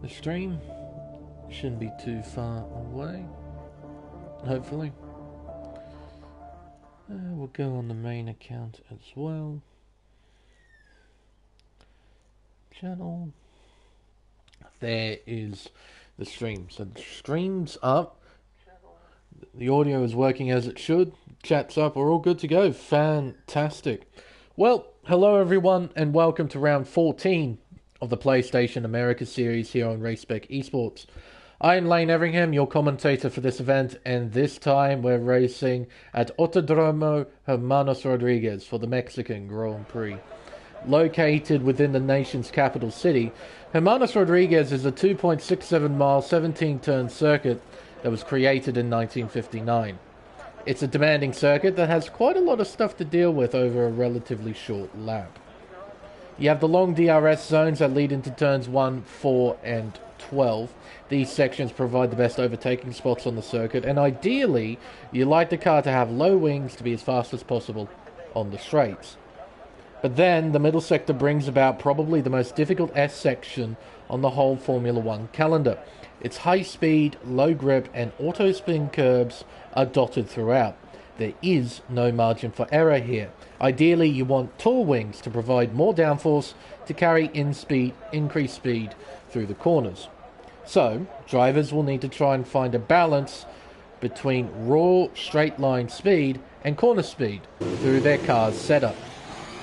The stream shouldn't be too far away, hopefully. We'll go on the main account as well. Channel. There is the stream. So the stream's up. The audio is working as it should. Chat's up. We're all good to go. Fantastic. Well, hello everyone and welcome to round 14 of the PlayStation America series here on Race Spec Esports. I am Lane Everingham, your commentator for this event, and this time we're racing at Autodromo Hermanos Rodriguez for the Mexican Grand Prix. Located within the nation's capital city, Hermanos Rodriguez is a 2.67 mile, 17-turn circuit that was created in 1959. It's a demanding circuit that has quite a lot of stuff to deal with over a relatively short lap. You have the long DRS zones that lead into turns 1, 4 and 12. These sections provide the best overtaking spots on the circuit, and ideally you like the car to have low wings to be as fast as possible on the straights. But then the middle sector brings about probably the most difficult S section on the whole Formula 1 calendar. Its high speed, low grip and auto spin curbs are dotted throughout. There is no margin for error here. Ideally, you want tall wings to provide more downforce to carry increased speed through the corners. So, drivers will need to try and find a balance between raw straight line speed and corner speed through their car's setup.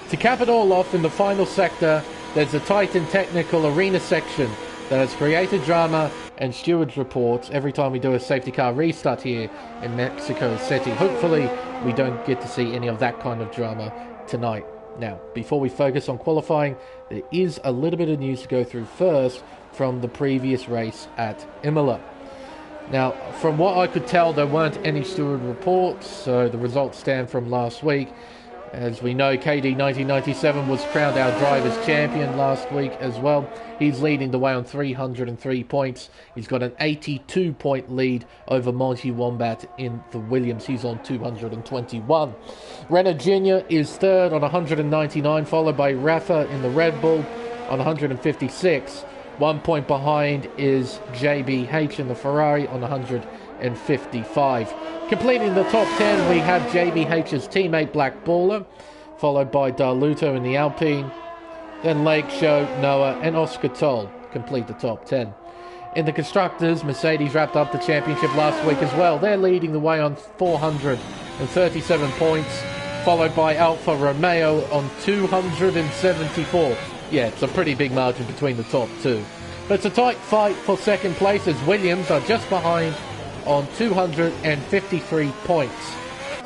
To cap it all off, in the final sector, there's a tight and technical arena section that has created drama and stewards reports every time we do a safety car restart here in Mexico City. Hopefully we don't get to see any of that kind of drama tonight. Now, before we focus on qualifying, there is a little bit of news to go through first from the previous race at Imola. Now, from what I could tell, there weren't any steward reports, so the results stand from last week. As we know, KD 1997 was crowned our drivers' champion last week as well. He's leading the way on 303 points. He's got an 82-point lead over Monty Wombat in the Williams. He's on 221. Renner Jr. is third on 199, followed by Rafa in the Red Bull on 156. 1 point behind is JBH in the Ferrari on 155. Completing the top 10, we have JBH's teammate Black Baller, followed by Darluto in the Alpine. Then Lake Show, Noah, and Oscar Toll complete the top 10. In the Constructors, Mercedes wrapped up the championship last week as well. They're leading the way on 437 points, followed by Alfa Romeo on 274. Yeah, it's a pretty big margin between the top two. But it's a tight fight for second place as Williams are just behind on 253 points.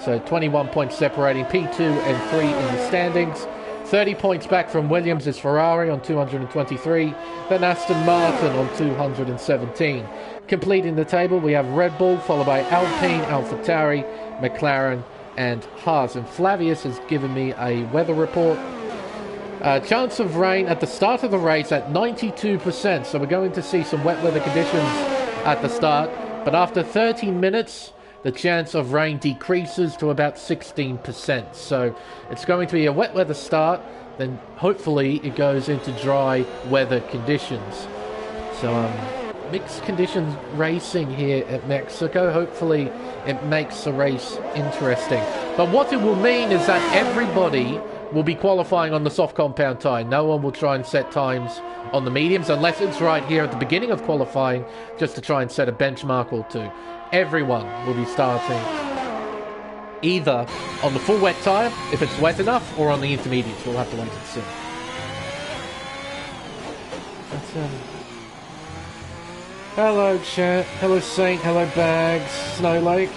So 21 points separating P2 and 3 in the standings. 30 points back from Williams is Ferrari on 223. Then Aston Martin on 217. Completing the table, we have Red Bull, followed by Alpine, AlphaTauri, McLaren, and Haas. And Flavius has given me a weather report. Chance of rain at the start of the race at 92%. So we're going to see some wet weather conditions at the start. But after 30 minutes, the chance of rain decreases to about 16%. So it's going to be a wet weather start, then hopefully it goes into dry weather conditions. So mixed conditions racing here at Mexico. Hopefully it makes the race interesting. But what it will mean is that everybody will be qualifying on the soft compound tyre. No one will try and set times on the mediums unless it's right here at the beginning of qualifying just to try and set a benchmark or two. Everyone will be starting either on the full wet tyre if it's wet enough or on the intermediates. We'll have to wait and see. Hello chat, hello Saint, hello Bags, Snow Lake.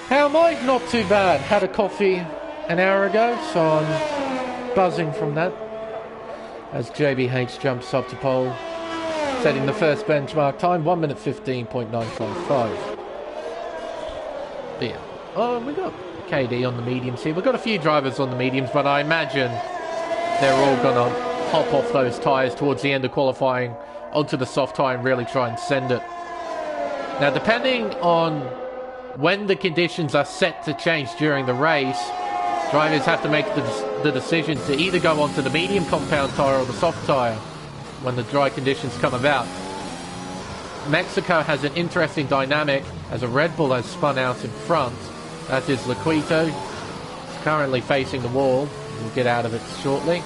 How am I? Not too bad. Had a coffee an hour ago, so I'm buzzing from that. As JBH jumps up to pole, setting the first benchmark time, 1 minute 15.955. Yeah, we got KD on the mediums here. We've got a few drivers on the mediums, but I imagine they're all going to hop off those tyres towards the end of qualifying onto the soft tyre and really try and send it. Now, depending on when the conditions are set to change during the race, drivers have to make the decision to either go onto the medium compound tyre or the soft tyre. when the dry conditions come about. Mexico has an interesting dynamic as a Red Bull has spun out in front. That is Laquito. It's currently facing the wall. We'll get out of it shortly.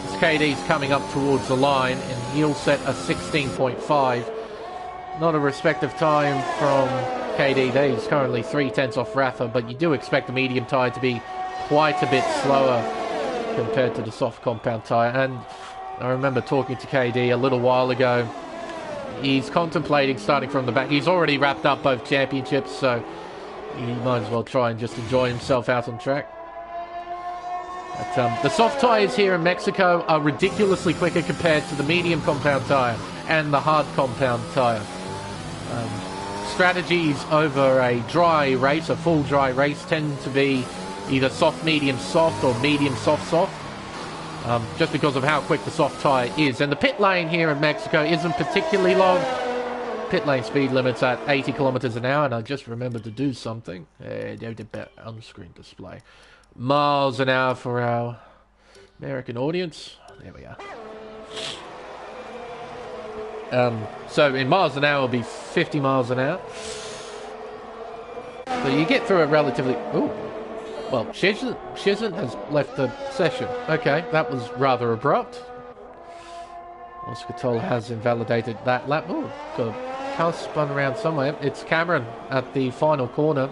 As KD's coming up towards the line, and he'll set a 16.5. Not a respective time from KD there. He's currently 3/10 off Rafa, but you do expect the medium tyre to be quite a bit slower compared to the soft compound tyre. And I remember talking to KD a little while ago. He's contemplating starting from the back. He's already wrapped up both championships, so he might as well try and just enjoy himself out on track. But, the soft tyres here in Mexico are ridiculously quicker compared to the medium compound tyre and the hard compound tyre. Strategies over a dry race, a full dry race, tend to be either soft, medium, soft, or medium, soft, soft. Just because of how quick the soft tyre is. And the pit lane here in Mexico isn't particularly long. Pit lane speed limit's at 80 kilometers an hour, and I just remembered to do something. On-screen display. Miles an hour for our American audience. There we are. So in miles an hour, it'll be 50 miles an hour. So you get through it relatively... Ooh. Well, Shizant has left the session. Okay, that was rather abrupt. Oscar Toll has invalidated that lap. Oh, got a car spun around somewhere. It's Cameron at the final corner.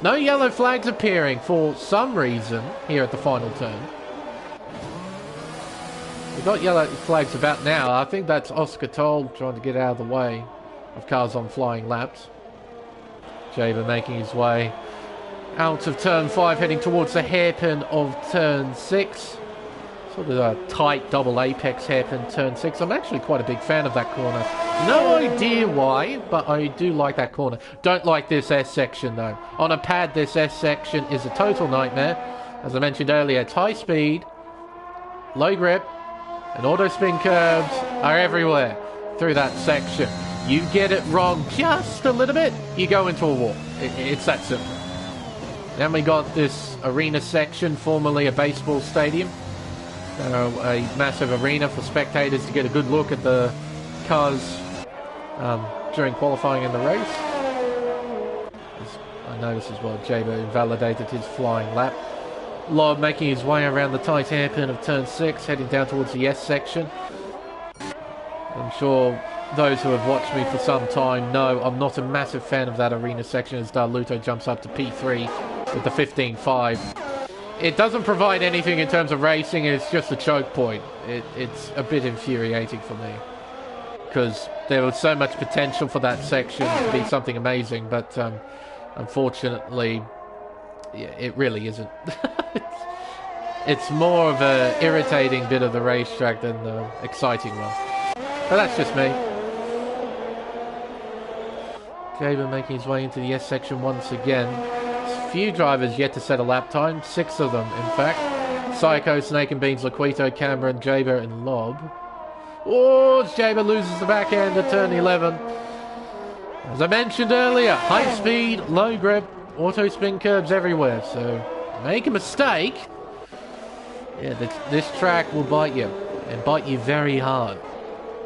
No yellow flags appearing for some reason here at the final turn. We've got yellow flags about now. I think that's Oscar Toll trying to get out of the way of cars on flying laps. Jaber making his way out of turn 5, heading towards the hairpin of turn 6. Sort of a tight double apex hairpin turn 6. I'm actually quite a big fan of that corner. No idea why, but I do like that corner. Don't like this S section though. On a pad, this S section is a total nightmare. As I mentioned earlier, it's high speed, low grip, and auto spin curbs are everywhere through that section. You get it wrong just a little bit, you go into a wall. It's that simple. Then we got this arena section, formerly a baseball stadium. A massive arena for spectators to get a good look at the cars during qualifying in the race. As I noticed as well, Jaber invalidated his flying lap. Lob making his way around the tight hairpin of turn 6, heading down towards the S section. I'm sure those who have watched me for some time know I'm not a massive fan of that arena section as Darluto jumps up to P3 with the 15.5. It doesn't provide anything in terms of racing, it's just a choke point. It's a bit infuriating for me, because there was so much potential for that section to be something amazing, but unfortunately, yeah, it really isn't. It's more of an irritating bit of the racetrack than the exciting one. But that's just me. Jaber making his way into the S section once again. Few drivers yet to set a lap time, 6 of them in fact. Psycho, Snake and Beans, Laquito, Cameron, Jaber and Lob. Oh, Jaber loses the back end at turn 11. As I mentioned earlier, high speed, low grip, auto spin curbs everywhere, so make a mistake, yeah, this track will bite you, and bite you very hard.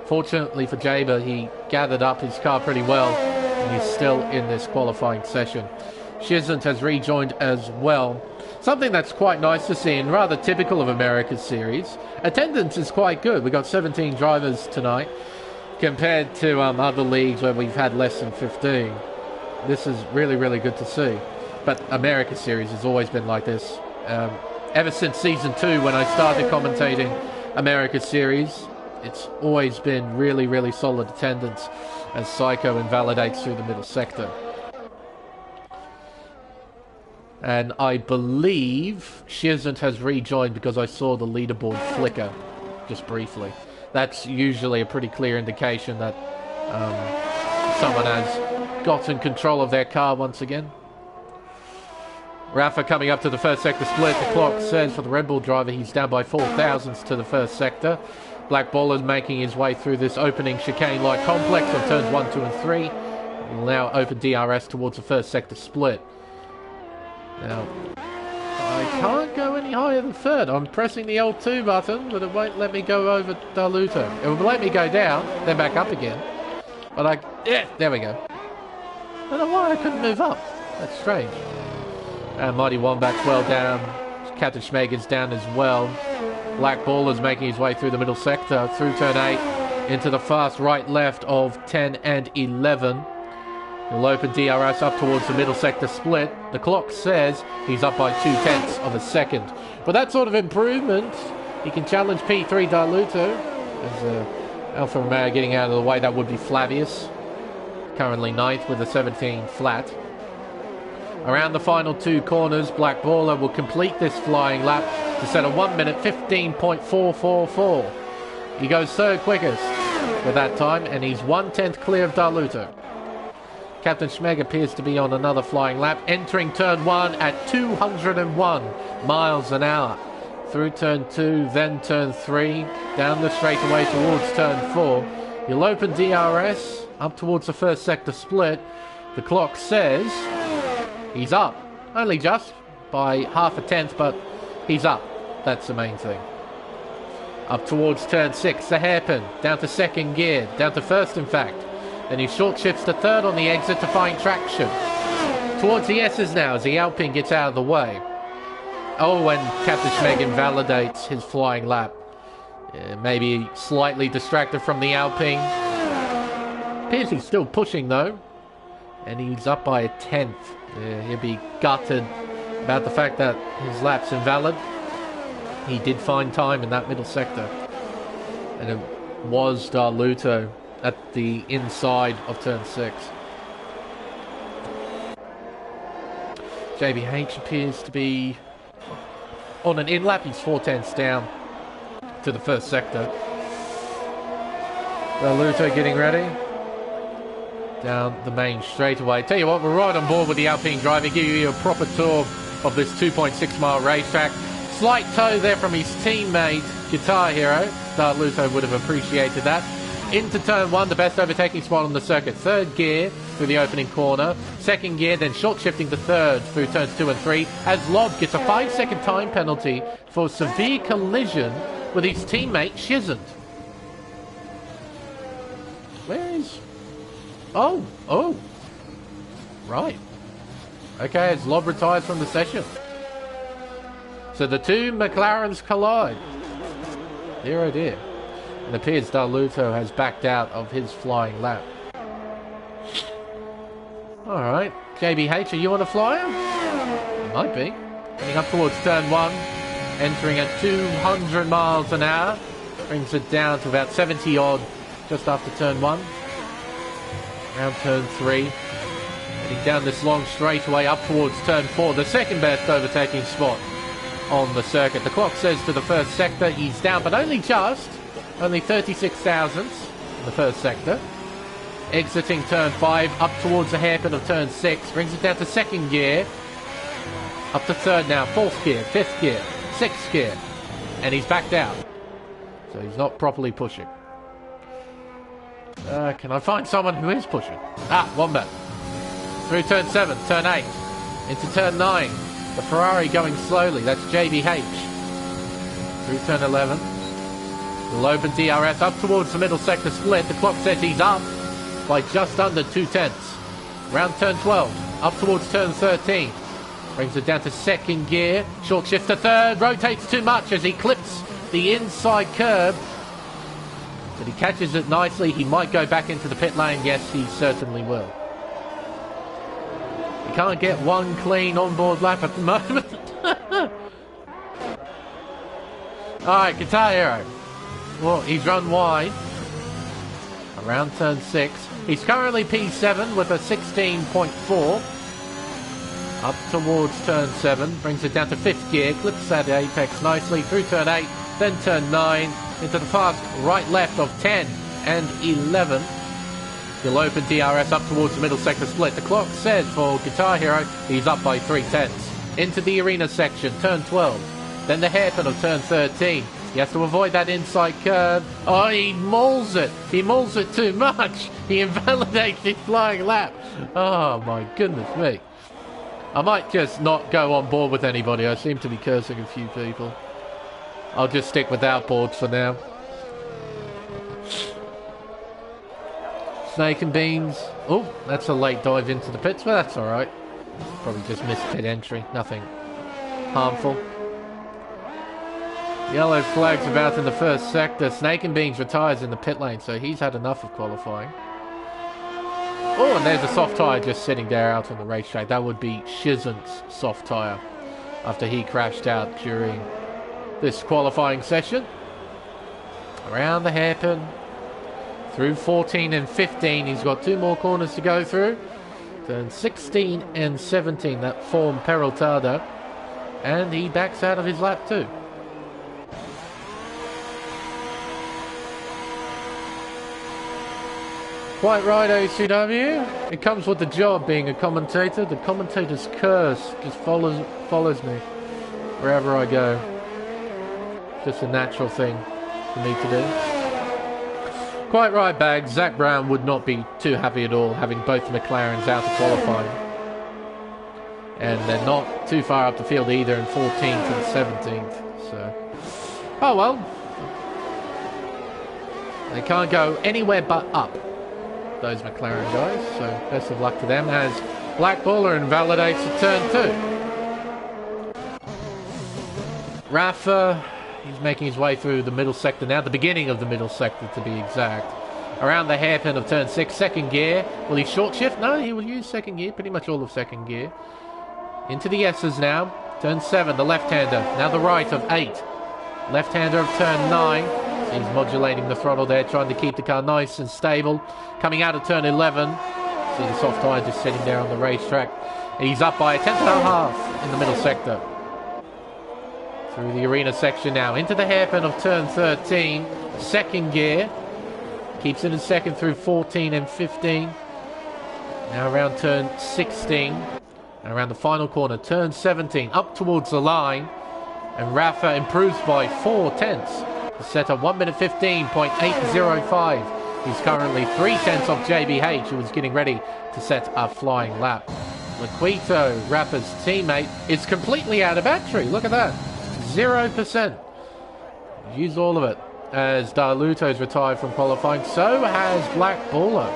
Fortunately for Jaber, he gathered up his car pretty well, and he's still in this qualifying session. Shizant has rejoined as well. Something that's quite nice to see and rather typical of America's series. Attendance is quite good. We've got 17 drivers tonight compared to other leagues where we've had less than 15. This is really, really good to see. But America's series has always been like this. Ever since Season 2, when I started commentating America's series, it's always been really, really solid attendance as Psycho invalidates through the middle sector. And I believe Shizant has rejoined because I saw the leaderboard flicker just briefly. That's usually a pretty clear indication that someone has gotten control of their car once again. Rafa coming up to the first sector split. The clock says for the Red Bull driver he's down by 4 thousandths to the first sector. Black Baller making his way through this opening chicane-like complex on turns 1, 2 and 3. Will now open DRS towards the first sector split. Now, I can't go any higher than third. I'm pressing the L2 button, but it won't let me go over Daluto. It will let me go down, then back up again. But yeah, there we go. I don't know why I couldn't move up. That's strange. And Mighty Wombat's well down. Captain Schmeger's down as well. Black Baller's making his way through the middle sector, through turn 8, into the fast right-left of 10 and 11. He'll open DRS up towards the middle sector split. The clock says he's up by 0.2 of a second. With that sort of improvement, he can challenge P3 Daluto. As Alfa Romeo getting out of the way, that would be Flavius. Currently 9th with a 17 flat. Around the final 2 corners, Black Baller will complete this flying lap to set a 1 minute 15.444. He goes third quickest with that time, and he's 1/10 clear of Daluto. Captain Schmeg appears to be on another flying lap, entering turn 1 at 201 miles an hour. Through turn 2, then turn 3, down the straightaway towards turn 4. He'll open DRS up towards the first sector split. The clock says he's up. Only just by 0.5, but he's up. That's the main thing. Up towards turn 6, the hairpin, down to second gear, down to first in fact. Then he short shifts to third on the exit to find traction. Towards the S's now as the Alpine gets out of the way. Oh, and Captain Schmeg invalidates his flying lap. Maybe slightly distracted from the Alpine. Appears he's still pushing though. And he's up by 1/10. He'll be gutted about the fact that his lap's invalid. He did find time in that middle sector. And it was Daluto at the inside of turn 6. JBH appears to be on an in-lap. He's 4/10 down to the first sector. Daluto getting ready. Down the main straightaway. Tell you what, we're right on board with the Alpine driver, giving you a proper tour of this 2.6 mile racetrack. Slight toe there from his teammate, Guitar Hero. Daluto would have appreciated that. Into turn 1, the best overtaking spot on the circuit. Third gear through the opening corner. Second gear, then short shifting to third through turns 2 and 3. As Lob gets a 5-second time penalty for severe collision with his teammate, Shizant. Where is... Oh. Right. Okay, as Lob retires from the session. So the two McLarens collide. Dear oh dear. It appears Daluto has backed out of his flying lap. Alright. JBH, are you on a flyer? You might be. Heading up towards turn 1. Entering at 200 miles an hour. Brings it down to about 70 odd just after turn 1. Around turn 3. Heading down this long straightaway up towards turn 4. The second best overtaking spot on the circuit. The clock says to the first sector he's down, but only just. Only 36 thousandths in the first sector. Exiting turn 5 up towards the hairpin of turn 6. Brings it down to second gear. Up to third now. Fourth gear, fifth gear, sixth gear. And he's backed out. So he's not properly pushing. Can I find someone who is pushing? Wombat. Through turn 7, turn 8. Into turn 9. The Ferrari going slowly. That's JBH. Through turn 11. We'll open DRS up towards the middle sector split. The clock says he's up by just under 0.2. Round turn 12. Up towards turn 13. Brings it down to second gear. Short shift to third. Rotates too much as he clips the inside curb. But he catches it nicely. He might go back into the pit lane. Yes, he certainly will. He can't get one clean onboard lap at the moment. Alright, Guitar Hero. Well, he's run wide. Around turn 6. He's currently P7 with a 16.4. Up towards turn 7. Brings it down to 5th gear. Clips that apex nicely. Through turn 8. Then turn 9. Into the fast right-left of 10 and 11. He'll open DRS up towards the middle sector split. The clock says for Guitar Hero, he's up by 0.3. Into the arena section, turn 12. Then the hairpin of turn 13. He has to avoid that inside curve. Oh, he mauls it. He mauls it too much. He invalidates his flying lap. Oh, my goodness me. I might just not go on board with anybody. I seem to be cursing a few people. I'll just stick without boards for now. Snake and beans. Oh, that's a late dive into the pits, but that's alright. Probably just missed pit entry. Nothing harmful. Yellow flags about in the first sector. Snake and beans retires in the pit lane, so he's had enough of qualifying. Oh, and there's a soft tyre just sitting there out on the racetrack. That would be Shizant's soft tyre after he crashed out during this qualifying session. Around the hairpin. Through 14 and 15. He's got 2 more corners to go through. Turn 16 and 17. That form Peraltada. And he backs out of his lap too. Quite right, ACW. It comes with the job being a commentator. The commentator's curse just follows me wherever I go. Just a natural thing for me to do. Quite right, Bags. Zach Brown would not be too happy at all having both McLarens out of qualifying. And they're not too far up the field either in 14th and 17th. So, oh well. They can't go anywhere but up, those McLaren guys. So best of luck to them as Black Baller invalidates at turn 2. Rafa, he's making his way through the middle sector now, the beginning of the middle sector to be exact. Around the hairpin of turn 6, second gear. Will he short shift? No, he will use second gear, pretty much all of second gear. Into the S's now. Turn 7, the left-hander. Now the right of 8. Left-hander of turn 9. He's modulating the throttle there, trying to keep the car nice and stable. Coming out of turn 11. See the soft tyre just sitting there on the racetrack. He's up by a tenth and a half in the middle sector. Through the arena section now. Into the hairpin of turn 13. Second gear. Keeps it in second through 14 and 15. Now around turn 16. And around the final corner, turn 17. Up towards the line. And Rafa improves by 4 tenths. To set a 1 minute 15.805. He's currently 3 tenths off JBH, who was getting ready to set a flying lap. Laquito, Rafa's teammate, is completely out of battery. Look at that. 0%. Used all of it. As Darluto's retired from qualifying, so has Black Baller.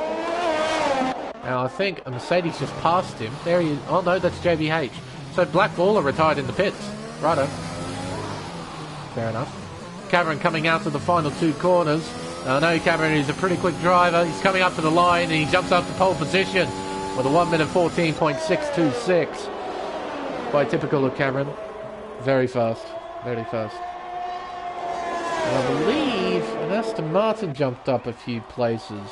Now I think a Mercedes just passed him. There he is. Oh no, that's JBH. So Black Baller retired in the pits. Righto. Fair enough. Cameron coming out of the final 2 corners. Now I know Cameron is a pretty quick driver. He's coming up to the line and he jumps up to pole position with a 1 minute 14.626. Quite typical of Cameron. Very fast. Very fast. And I believe an Aston Martin jumped up a few places.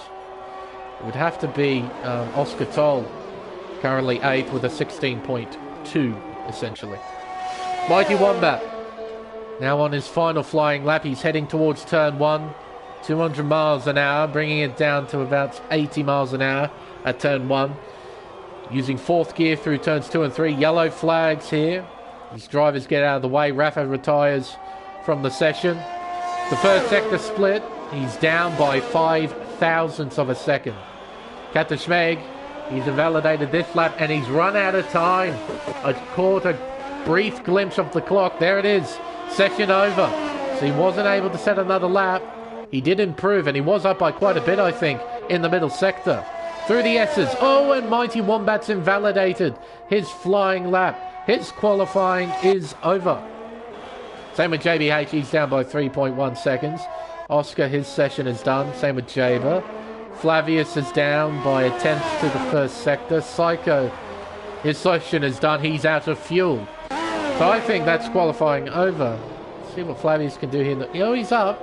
It would have to be Oscar Toll, currently 8th with a 16.2, essentially. Mighty Wombat, now on his final flying lap. He's heading towards turn 1, 200 miles an hour, bringing it down to about 80 miles an hour at turn 1. Using 4th gear through turns 2 and 3. Yellow flags here. His drivers get out of the way. Rafa retires from the session. The first sector split. He's down by 5 thousandths of a second. Captain Schmeg, he's invalidated this lap and he's run out of time. I caught a brief glimpse of the clock. There it is. Session over. So he wasn't able to set another lap. He did improve and he was up by quite a bit, I think, in the middle sector. Through the S's. Oh, and Mighty Wombat's invalidated his flying lap. His qualifying is over. Same with JBH. He's down by 3.1 seconds. Oscar, his session is done. Same with Jaber. Flavius is down by a tenth to the first sector. Psycho, his session is done. He's out of fuel. So I think that's qualifying over. Let's see what Flavius can do here. You know, he's up.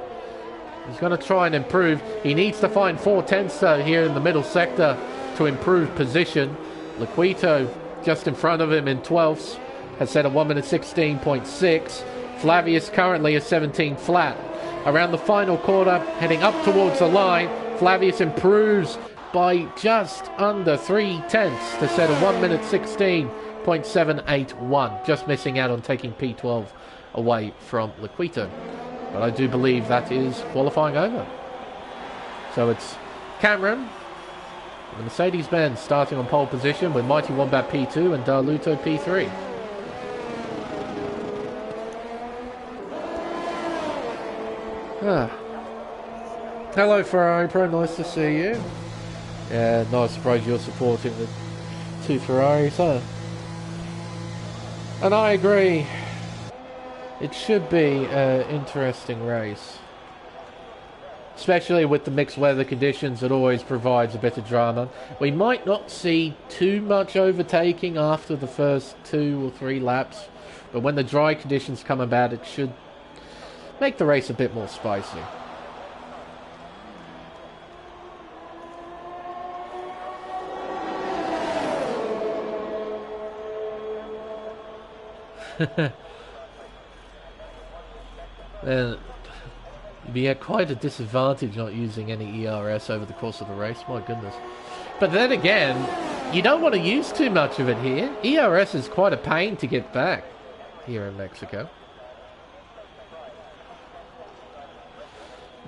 He's going to try and improve. He needs to find 4 tenths though here in the middle sector to improve position. Laquito just in front of him in 12ths has set a 1 minute 16.6. Flavius currently a 17 flat. Around the final quarter, heading up towards the line, Flavius improves by just under 3 tenths to set a 1 minute 16.781. Just missing out on taking P12 away from Laquito. But I do believe that is qualifying over. So it's Cameron, The Mercedes-Benz starting on pole position with Mighty Wombat P2 and Darluto P3. Hello Ferrari Pro, nice to see you. Yeah, not surprised you're supporting the two Ferraris, huh? And I agree. It should be an interesting race. Especially with the mixed weather conditions, it always provides a bit of drama. We might not see too much overtaking after the first 2 or 3 laps, but when the dry conditions come about, it should make the race a bit more spicy. And you'd be at quite a disadvantage not using any ERS over the course of the race, my goodness. But then again, you don't want to use too much of it here. ERS is quite a pain to get back here in Mexico.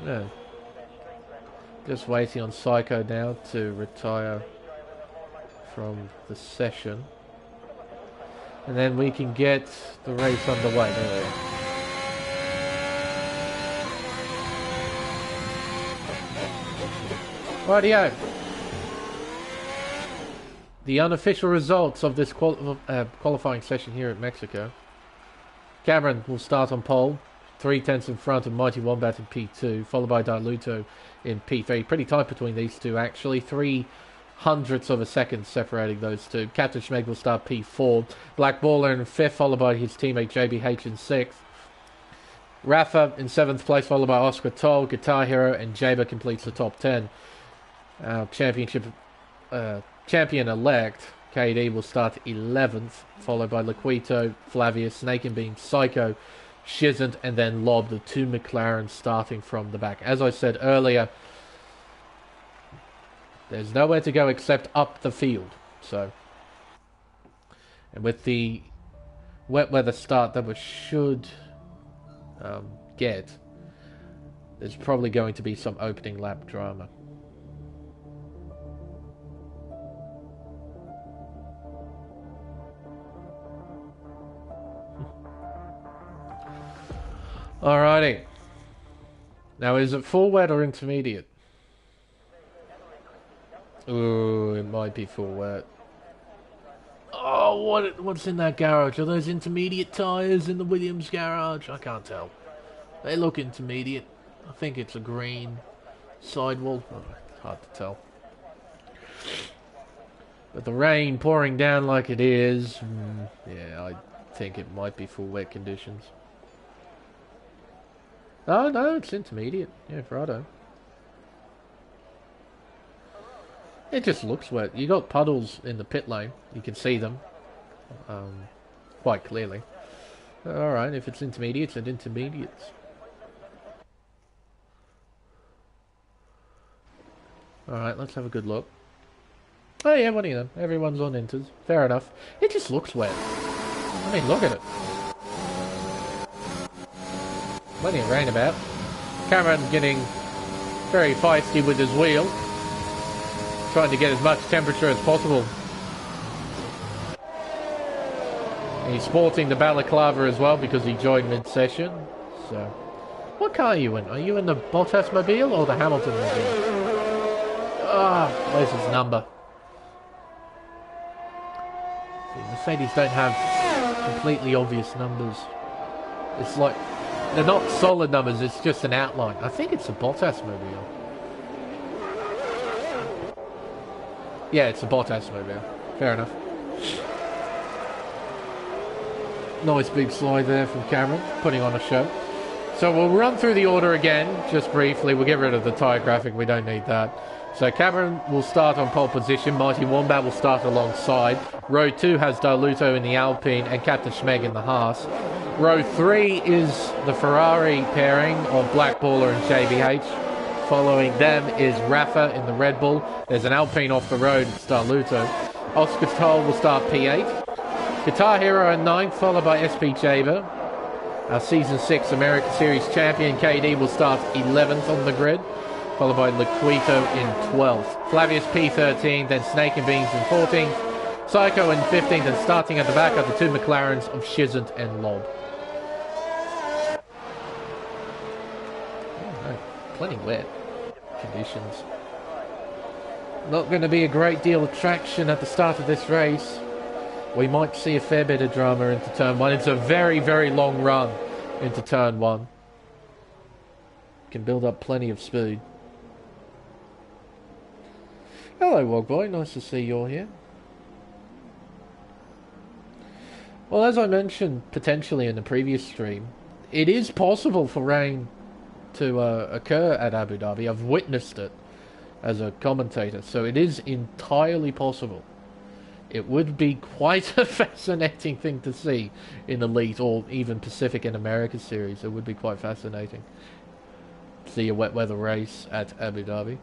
No. Just waiting on Psycho now to retire from the session. And then we can get the race underway. There we go. Rightio. The unofficial results of this qualifying session here at Mexico. Cameron will start on pole, 3/10 in front of Mighty Wombat in P2, followed by Darluto in P3. Pretty tight between these two, actually. 0.03 of a second separating those two. Captain Schmeg will start P4. Black Baller in 5th, followed by his teammate JBH in 6th. Rafa in 7th place, followed by Oscar Toll. Guitar Hero and Jaber completes the top 10. Our champion-elect, KD, will start 11th, followed by Laquito, Flavius, Snake and Beam, Psycho, Shizant, and then Lob, the 2 McLarens starting from the back. As I said earlier, there's nowhere to go except up the field. So, and with the wet weather start that we should get, there's probably going to be some opening lap drama. Alrighty. Now, is it full wet or intermediate? Ooh, it might be full wet. Oh, what's in that garage? Are those intermediate tyres in the Williams garage? I can't tell. They look intermediate. I think it's a green sidewall. Oh, hard to tell. But the rain pouring down like it is, yeah, I think it might be full wet conditions. Oh, no, it's intermediate. Yeah, righto. It just looks wet. You got puddles in the pit lane. You can see them quite clearly. Alright, if it's intermediates and intermediates. Alright, let's have a good look. Oh yeah, what do you know? Everyone's on inters. Fair enough. It just looks wet. I mean, look at it. Plenty of rain about. Cameron getting very feisty with his wheel. Trying to get as much temperature as possible. And he's sporting the balaclava as well because he joined mid-session. So, what car are you in? Are you in the Bottas mobile or the Hamilton mobile? Ah, where's his number? See, Mercedes don't have completely obvious numbers. It's like, they're not solid numbers, it's just an outline. I think it's a Bottas mobile. Yeah, it's a Bottas mobile. Fair enough. Nice big slide there from Cameron, putting on a show. So we'll run through the order again, just briefly. We'll get rid of the tyre graphic, we don't need that. So Cameron will start on pole position, Mighty Wombat will start alongside. Row 2 has Darluto in the Alpine and Captain Schmeg in the Haas. Row 3 is the Ferrari pairing of Black Baller and JBH. Following them is Rafa in the Red Bull. There's an Alpine off the road, it's Darluto. Oscar Toll will start P8. Guitar Hero in 9th, followed by SP Jaber. Our Season 6 American Series champion KD will start 11th on the grid. followed by Liquito in 12th. Flavius P13, then Snake and Beans in 14th. Psycho in 15th, and starting at the back are the two McLarens of Shizant and Lob. Plenty wet conditions. Not going to be a great deal of traction at the start of this race. We might see a fair bit of drama into turn 1. It's a very, very long run into turn 1. Can build up plenty of speed. Hello, Wogboy. Nice to see you're here. Well, as I mentioned potentially in the previous stream, it is possible for rain to occur at Abu Dhabi. I've witnessed it as a commentator, so it is entirely possible. It would be quite a fascinating thing to see in Elite or even Pacific and America series. It would be quite fascinating to see a wet weather race at Abu Dhabi.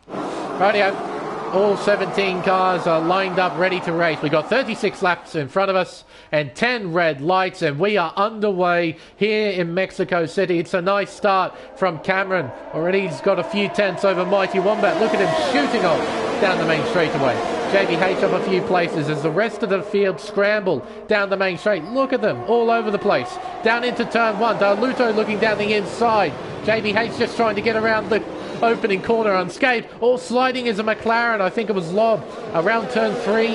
Rightio. All 17 cars are lined up ready to race. We've got 36 laps in front of us and 10 red lights, and we are underway here in Mexico City. It's a nice start from Cameron. Already he's got a few tenths over Mighty Wombat. Look at him shooting off down the main straightaway. JBH up a few places as the rest of the field scramble down the main straight. Look at them all over the place. Down into turn 1. Darluto looking down the inside. JBH just trying to get around the opening corner unscathed. All sliding is a McLaren. I think it was Lob. Around turn 3.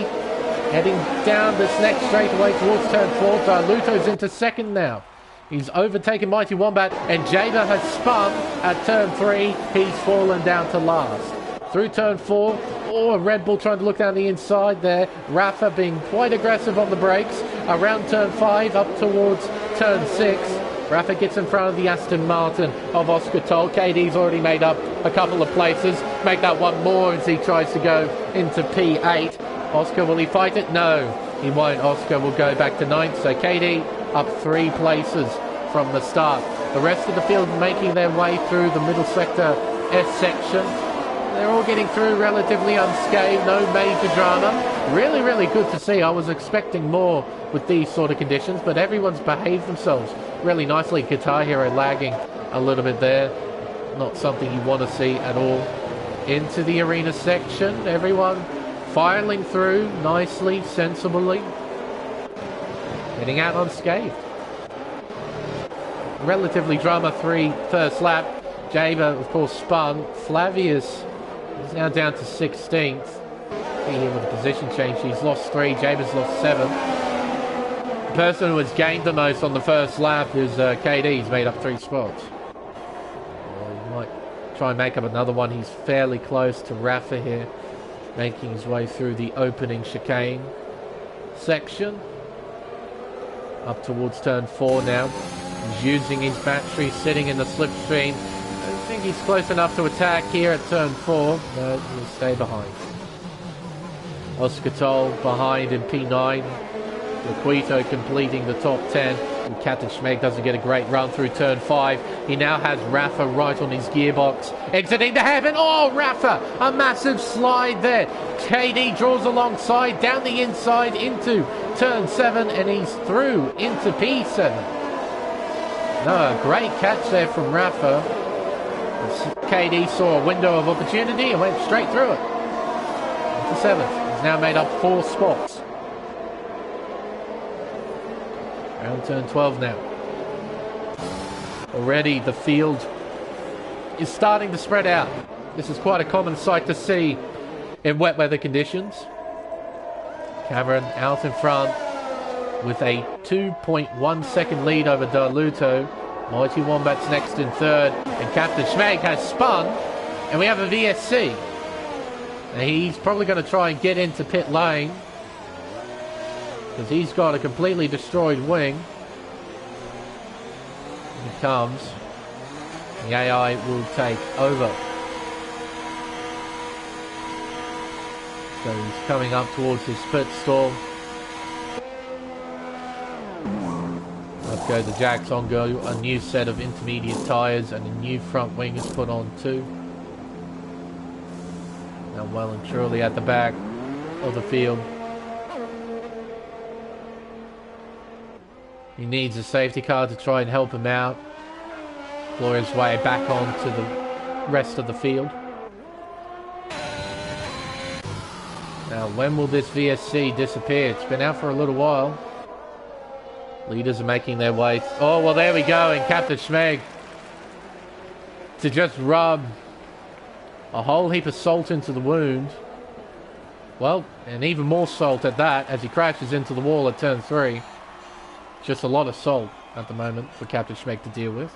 Heading down this next straightaway towards turn 4. Darluto's into second now. He's overtaken Mighty Wombat, and Jaber has spun at turn 3. He's fallen down to last. Through turn 4. Oh, Red Bull trying to look down the inside there. Rafa being quite aggressive on the brakes. Around turn 5 up towards turn 6. Rafa gets in front of the Aston Martin of Oscar Toll. KD's already made up a couple of places. Make that one more as he tries to go into P8. Oscar, will he fight it? No, he won't. Oscar will go back to 9th. So KD up 3 places from the start. The rest of the field making their way through the middle sector S section. They're all getting through relatively unscathed, no major drama. Really, really good to see. I was expecting more with these sort of conditions, but everyone's behaved themselves really nicely. Guitar Hero lagging a little bit there. Not something you want to see at all. Into the arena section. Everyone filing through nicely, sensibly. Getting out unscathed. Relatively drama-free first lap. Jaber, of course, spun. Flavius is now down to 16th. Here with a position change. He's lost 3. Jaber's lost 7. The person who has gained the most on the first lap is KD. He's made up 3 spots. He might try and make up another one. He's fairly close to Rafa here, making his way through the opening chicane section. Up towards turn 4 now. He's using his battery, sitting in the slipstream. I think he's close enough to attack here at turn 4, but he'll stay behind. Oscar Toll behind in P9. Liquito completing the top 10. And Captain Schmeg doesn't get a great run through turn 5. He now has Rafa right on his gearbox. Exiting the heaven. Oh, Rafa! A massive slide there. KD draws alongside, down the inside into turn 7, and he's through into P7. No, a great catch there from Rafa. KD saw a window of opportunity and went straight through it. Into 7th. He's now made up 4 spots. Around turn 12 now. Already the field is starting to spread out. This is quite a common sight to see in wet weather conditions. Cameron out in front with a 2.1 second lead over Darluto. Mighty Wombat's next in 3rd, and Captain Schmeg has spun, and we have a VSC. And he's probably going to try and get into pit lane, because he's got a completely destroyed wing. Here he comes. The AI will take over. So he's coming up towards his pit stall. Up go the jacks on go. A new set of intermediate tyres and a new front wing is put on too. Now well and truly at the back of the field. He needs a safety car to try and help him out. Claw his way back onto the rest of the field. Now, when will this VSC disappear? It's been out for a little while. Leaders are making their way. Oh, well, there we go. And Captain Schmeg to just rub a whole heap of salt into the wound. Well, and even more salt at that as he crashes into the wall at turn 3. Just a lot of salt at the moment for Captain Schmeg to deal with.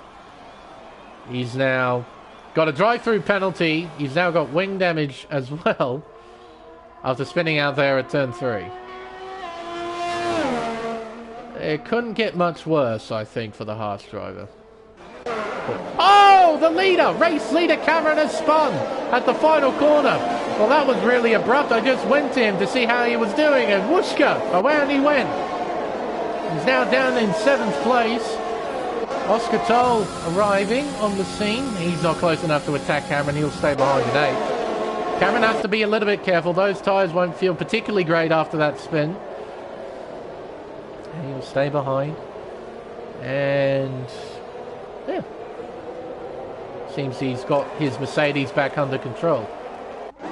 He's now got a drive-through penalty. He's now got wing damage as well after spinning out there at turn 3. It couldn't get much worse, I think, for the Haas driver. Oh, the leader! Race leader Cameron has spun at the final corner. Well, that was really abrupt. I just went to him to see how he was doing, and whooshka, away he went. He's now down in 7th place. Oscar Toll arriving on the scene. He's not close enough to attack Cameron. He'll stay behind in 8th. Cameron has to be a little bit careful. Those tyres won't feel particularly great after that spin. And he'll stay behind. And yeah. Seems he's got his Mercedes back under control. In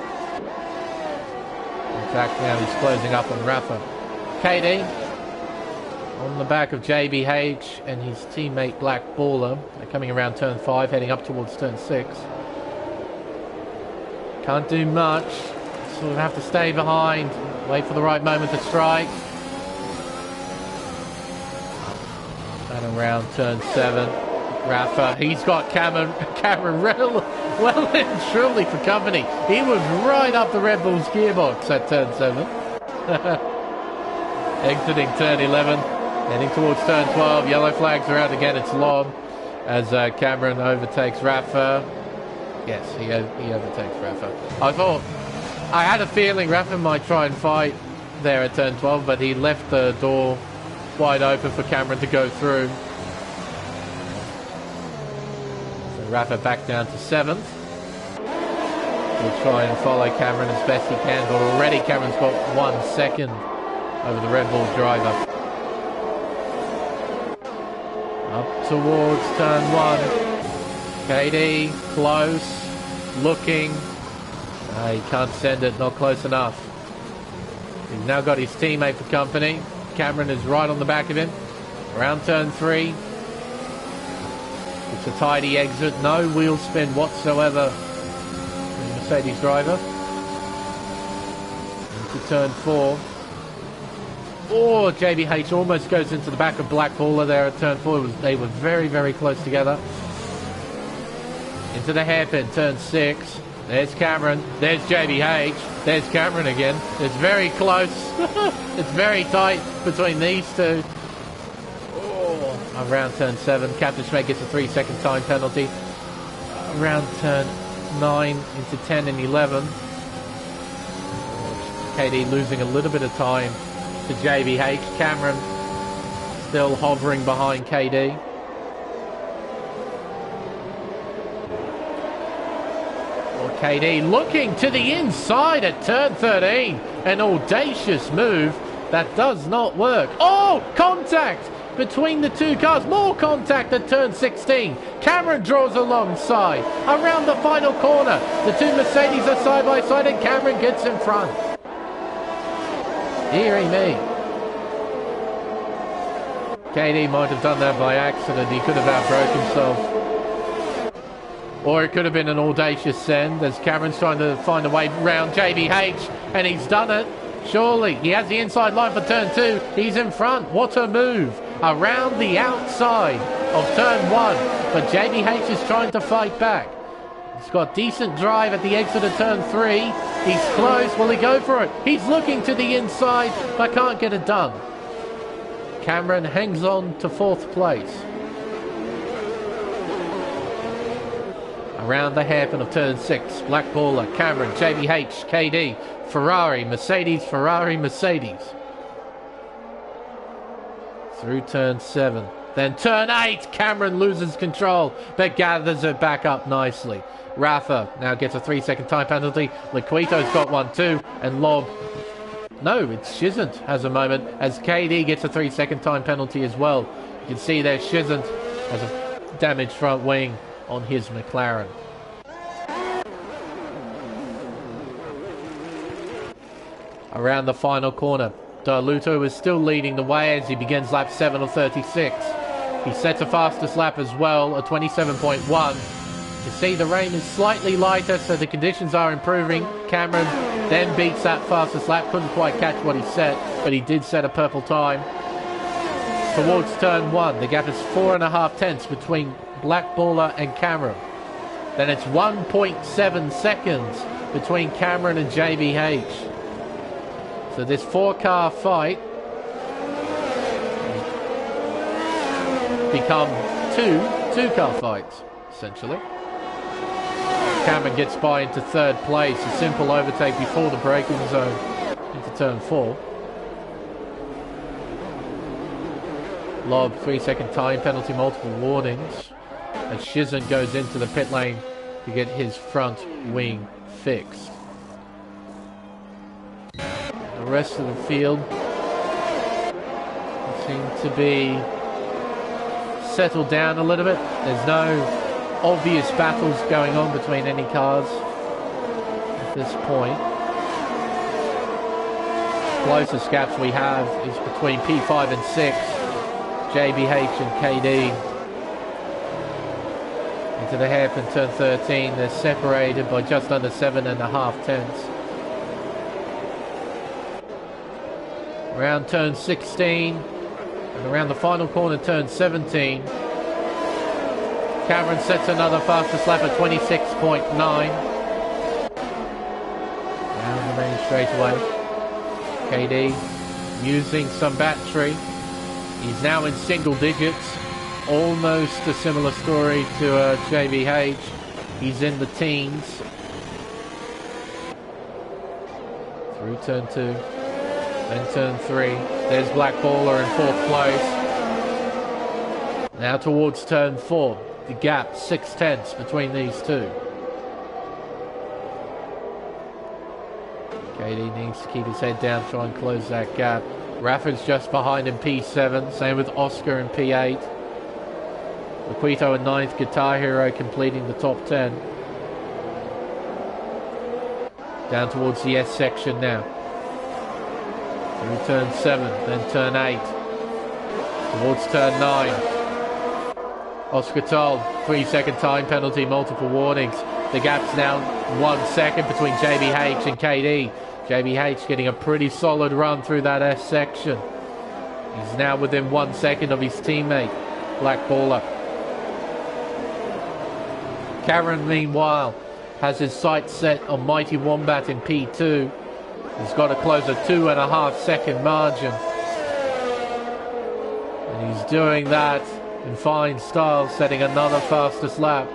fact, now he's closing up on Rafa. KD on the back of JBH and his teammate Black Baller. They're coming around turn 5, heading up towards turn 6. Can't do much. Sort of have to stay behind. Wait for the right moment to strike. And around turn 7. Rafa, he's got Cameron well and truly for company. He was right up the Red Bull's gearbox at turn 7. Exiting turn 11, heading towards turn 12. Yellow flags are out again. It's Lob as Cameron overtakes Rafa. Yes, he overtakes Rafa. I had a feeling Rafa might try and fight there at turn 12, but he left the door wide open for Cameron to go through. Rafa back down to 7th. He'll try and follow Cameron as best he can, but already Cameron's got 1 second over the Red Bull driver. Up towards turn 1. KD, close, looking. He can't send it, not close enough. He's now got his teammate for company. Cameron is right on the back of him. Around turn 3. It's a tidy exit, no wheel spin whatsoever from the Mercedes driver. Into turn 4. Oh, JBH almost goes into the back of Black Baller there at turn 4. They were very, very close together. Into the hairpin, turn 6. There's Cameron. There's JBH. There's Cameron again. It's very close. It's very tight between these two. Around turn 7, Captain Schmeg gets a 3-second time penalty. Around turn 9 into 10 and 11. KD losing a little bit of time to JBH. Cameron still hovering behind KD. KD looking to the inside at turn 13. An audacious move that does not work. Oh, contact between the two cars. More contact at turn 16. Cameron draws alongside. Around the final corner. The two Mercedes are side by side and Cameron gets in front. Dearie me. KD might have done that by accident. He could have outbroke himself. Or it could have been an audacious send as Cameron's trying to find a way around JBH, and he's done it. Surely he has the inside line for turn 2. He's in front. What a move. Around the outside of turn 1. But JBH is trying to fight back. He's got decent drive at the exit of turn 3. He's close. Will he go for it? He's looking to the inside but can't get it done. Cameron hangs on to 4th place. Around the hairpin of turn 6, Black Baller, Cameron, JBH, KD, Ferrari, Mercedes, Ferrari, Mercedes. Through turn 7. Then turn 8, Cameron loses control, but gathers it back up nicely. Rafa now gets a 3-second time penalty. Liquito's got one too, and Lob. No, it's Shizant has a moment, as KD gets a 3-second time penalty as well. You can see there Shizant has a damaged front wing on his McLaren. around the final corner. Darluto is still leading the way as he begins lap 7 of 36. He sets a fastest lap as well, a 27.1. You see the rain is slightly lighter, so the conditions are improving. Cameron then beats that fastest lap. Couldn't quite catch what he set, but he did set a purple time. Towards turn 1, the gap is 4.5 tenths between Black Baller and Cameron. Then it's 1.7 seconds between Cameron and JBH. So this 4-car fight become two-car fights, essentially. Cameron gets by into third place. A simple overtake before the braking zone into turn 4. Lob, 3-second time penalty, multiple warnings. As Shizen goes into the pit lane to get his front wing fixed. The rest of the field seem to be settled down a little bit. There's no obvious battles going on between any cars at this point. Closest gaps we have is between P5 and 6, JBH and KD. Into the hairpin turn 13, they're separated by just under 7.5 tenths. Around turn 16 and around the final corner turn 17, Cameron sets another fastest lap at 26.9. Down the main straightaway. KD using some battery. He's now in single digits. Almost a similar story to JBH. He's in the teens. Through turn 2. Then turn 3. There's Black Baller in 4th place. Now towards turn 4. The gap, 6 tenths between these two. KD needs to keep his head down, try and close that gap. Rafford's just behind in P7. Same with Oscar in P8. Laquito in 9th, Guitar Hero completing the top 10. Down towards the S section now. Through turn 7, then turn 8. Towards turn 9. Oscar Toll, 3-second time penalty, multiple warnings. The gap's now 1 second between JBH and KD. JBH getting a pretty solid run through that S section. He's now within 1 second of his teammate, Black Baller. Cameron, meanwhile, has his sights set on Mighty Wombat in P2. He's got to close a 2.5 second margin. And he's doing that in fine style, setting another fastest lap.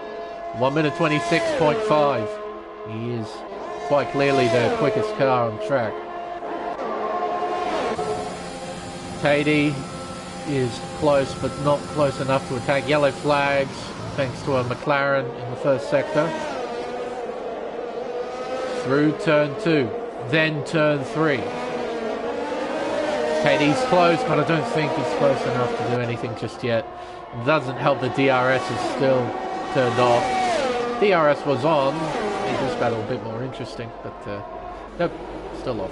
1 minute 26.5. He is quite clearly the quickest car on track. KD is close, but not close enough to attack. Yellow flags, thanks to a McLaren in the first sector. Through turn 2, then turn 3. KD's close, but I don't think he's close enough to do anything just yet. It doesn't help the DRS is still turned off. DRS was on, made this battle a bit more interesting, but nope, still off.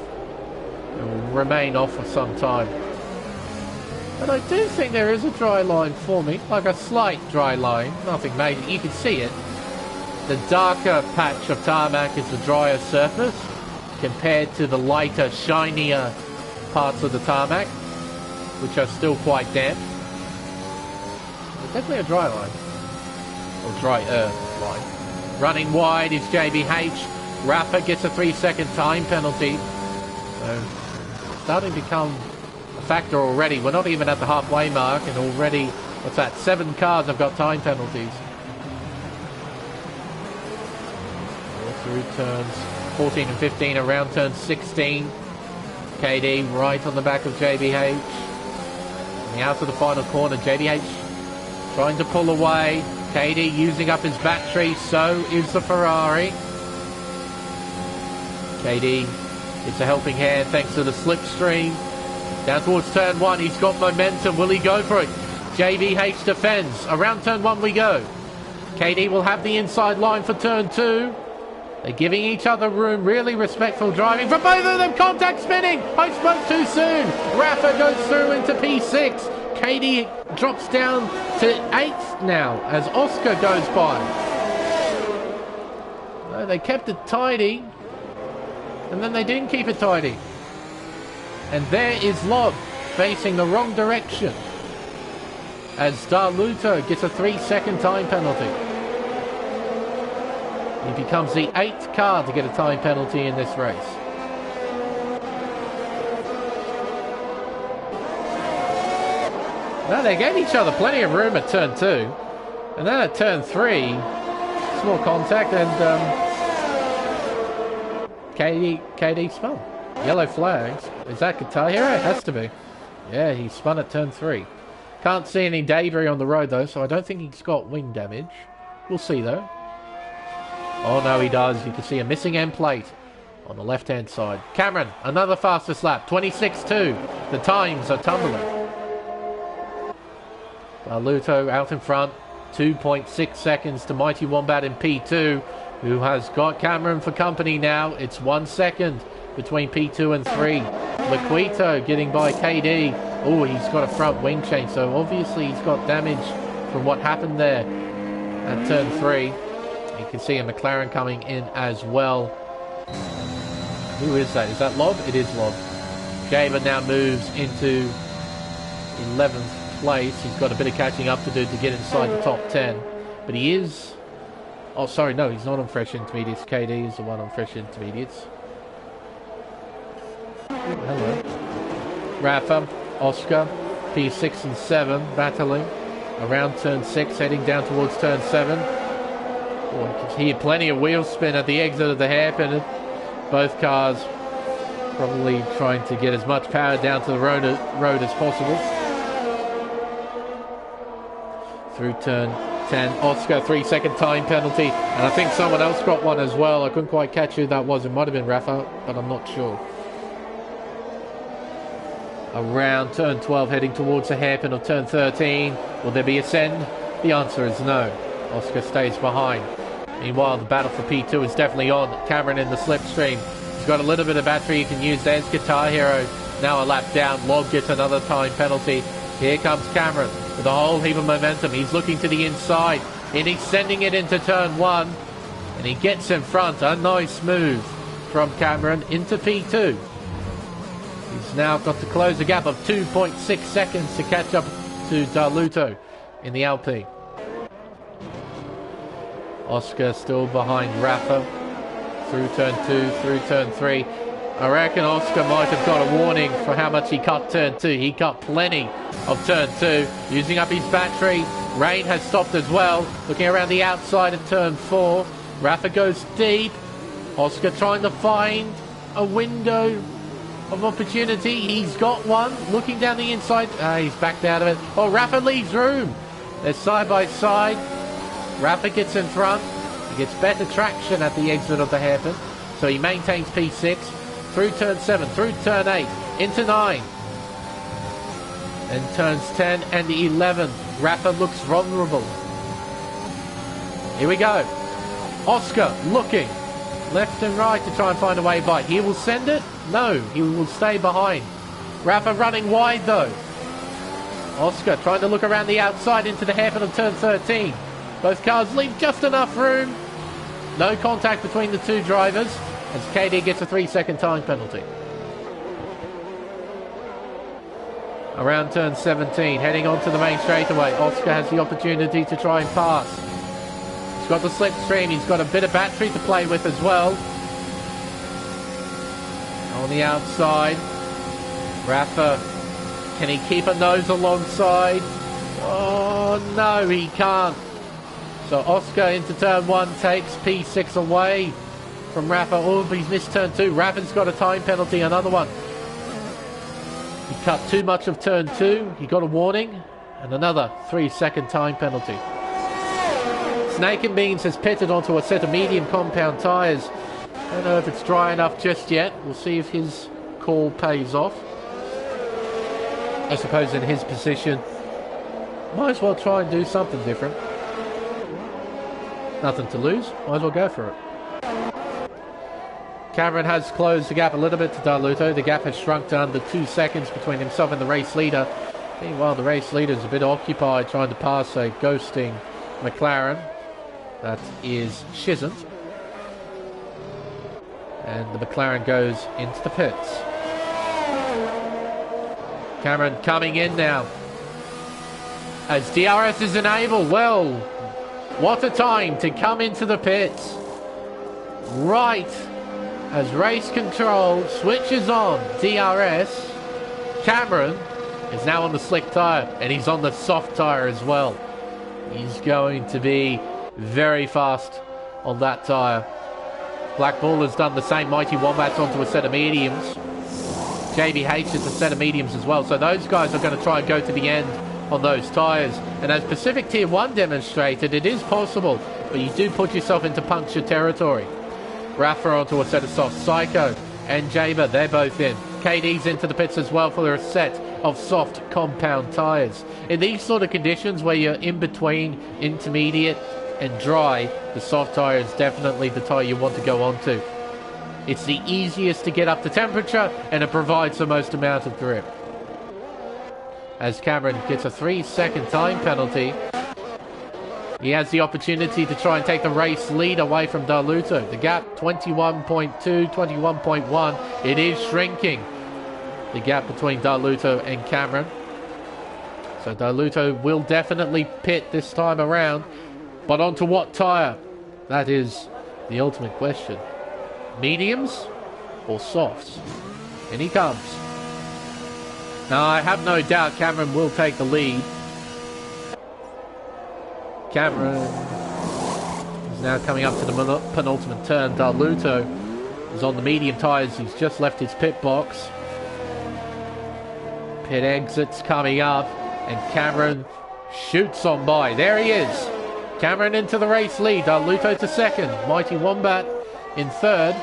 It will remain off for some time. But I do think there is a dry line for me, like a slight dry line, nothing major. You can see it. The darker patch of tarmac is the drier surface compared to the lighter, shinier parts of the tarmac, which are still quite damp. There's definitely a dry line, or drier line. Running wide is JBH. Rafa gets a 3-second time penalty. So starting to become a factor already. We're not even at the halfway mark, and already, what's that, 7 cars have got time penalties. All through turns 14 and 15, around turn 16. KD right on the back of JBH. Coming out to the final corner, JBH trying to pull away. KD using up his battery, so is the Ferrari. KD, it's a helping hand thanks to the slipstream. Down towards turn 1, he's got momentum. Will he go for it? JBH defends. Around turn 1 we go. KD will have the inside line for turn 2. They're giving each other room. Really respectful driving from both of them. Contact spinning. I spoke too soon. Rafa goes through into P6. Katie drops down to 8th now as Oscar goes by. No, they kept it tidy. And then they didn't keep it tidy. And there is Lob facing the wrong direction as Darluto gets a 3-second time penalty. He becomes the 8th car to get a time penalty in this race. Now they gave each other plenty of room at turn 2. And then at turn 3, small contact and KD spun. Yellow flags. Is that Guitar Hero? It has to be. Yeah, he spun at turn 3. Can't see any debris on the road though, so I don't think he's got wing damage. We'll see though. Oh no, he does. You can see a missing end plate on the left-hand side. Cameron, another fastest lap. 26.2. The times are tumbling. Luto out in front. 2.6 seconds to Mighty Wombat in P2, who has got Cameron for company now. It's 1 second between P2 and 3. Laquito getting by KD. Oh, he's got a front wing change, so obviously he's got damage from what happened there at turn 3. You can see a McLaren coming in as well. Who is that? Is that Lob? It is Lob. Jaber now moves into 11th place. He's got a bit of catching up to do to get inside the top 10. But he is... Oh, sorry, no, he's not on fresh intermediates. KD is the one on fresh intermediates. Hello. Rafa, Oscar, P6 and 7 battling around turn 6, heading down towards turn 7. Oh, you can hear plenty of wheel spin at the exit of the hairpin. Both cars probably trying to get as much power down to the road as possible. Through turn 10, Oscar 3-second time penalty, and I think someone else got one as well. I couldn't quite catch who that was. It might have been Rafa, but I'm not sure. Around turn 12, heading towards the hairpin of turn 13. Will there be a send? The answer is no. Oscar stays behind. Meanwhile, the battle for P2 is definitely on. Cameron in the slipstream. He's got a little bit of battery he can use. There's Guitar Hero. Now a lap down. Lob gets another time penalty. Here comes Cameron with a whole heap of momentum. He's looking to the inside. And he's sending it into turn 1. And he gets in front. A nice move from Cameron into P2. He's now got to close a gap of 2.6 seconds to catch up to Darluto in the LP. Oscar still behind Rafa through turn 2, through turn 3. I reckon Oscar might have got a warning for how much he cut turn 2. He cut plenty of turn 2, using up his battery. Rain has stopped as well, looking around the outside of turn 4. Rafa goes deep. Oscar trying to find a window of opportunity. He's got one, looking down the inside. He's backed out of it. Oh, Rafa leaves room. They're side by side. Rafa gets in front. He gets better traction at the exit of the hairpin, so he maintains P6 through turn 7, through turn 8, into 9. And turns 10 and 11. Rafa looks vulnerable. Here we go. Oscar looking left and right to try and find a way by. He will send it? No, he will stay behind. Rafa running wide though. Oscar trying to look around the outside into the hairpin of turn 13. Both cars leave just enough room. No contact between the two drivers as KD gets a 3-second time penalty. Around turn 17, heading onto the main straightaway. Oscar has the opportunity to try and pass. He's got the slipstream. He's got a bit of battery to play with as well. On the outside, Rafa, can he keep a nose alongside? Oh no, he can't. So Oscar into turn 1 takes P6 away from Rafa. Oh, he's missed turn 2. Rafa's got a time penalty, another one. He cut too much of turn 2. He got a warning. And another 3-second time penalty. Snake and Beans has pitted onto a set of medium compound tyres. Don't know if it's dry enough just yet. We'll see if his call pays off. I suppose in his position, might as well try and do something different. Nothing to lose. Might as well go for it. Cameron has closed the gap a little bit to Darluto. The gap has shrunk to under 2 seconds between himself and the race leader. Meanwhile, the race leader is a bit occupied trying to pass a ghosting McLaren. That is Shizant. And the McLaren goes into the pits. Cameron coming in now. As DRS is enabled. Well, what a time to come into the pits. Right as race control switches on DRS, Cameron is now on the slick tyre, and he's on the soft tyre as well. He's going to be very fast on that tyre. Black Bull has done the same. Mighty Wombat's onto a set of mediums. JBH is a set of mediums as well. So those guys are going to try and go to the end on those tyres. And as Pacific Tier 1 demonstrated, it is possible, but you do put yourself into puncture territory. Rafa onto a set of soft. Psycho and Jaber, they're both in. KD's into the pits as well for a set of soft compound tyres. In these sort of conditions where you're in between intermediate and dry, the soft tyre is definitely the tyre you want to go onto. It's the easiest to get up to temperature, and it provides the most amount of grip. As Cameron gets a 3-second time penalty, he has the opportunity to try and take the race lead away from Darluto. The gap 21.2, 21.1. It is shrinking, the gap between Darluto and Cameron. So Darluto will definitely pit this time around. But onto what tyre? That is the ultimate question. Mediums or softs? And he comes. Now I have no doubt Cameron will take the lead. Cameron is now coming up to the penultimate turn. Darluto is on the medium tyres. He's just left his pit box. Pit exits coming up, and Cameron shoots on by. There he is. Cameron into the race lead. Darluto to second. Mighty Wombat in third.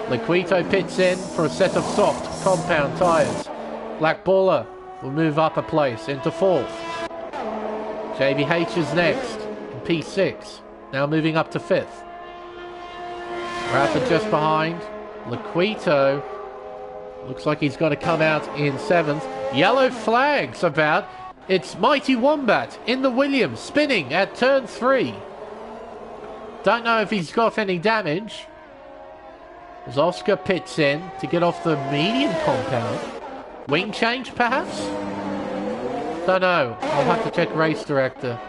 Liquito pits in for a set of soft compound tyres. Black Baller will move up a place into fourth. JBH is next in P6. Now moving up to fifth. Rafa just behind. Liquito looks like he's going to come out in seventh. Yellow flags about. It's Mighty Wombat in the Williams, spinning at turn 3. Don't know if he's got any damage. As Oscar pits in to get off the medium compound. Wing change, perhaps? Don't know. I'll have to check race director.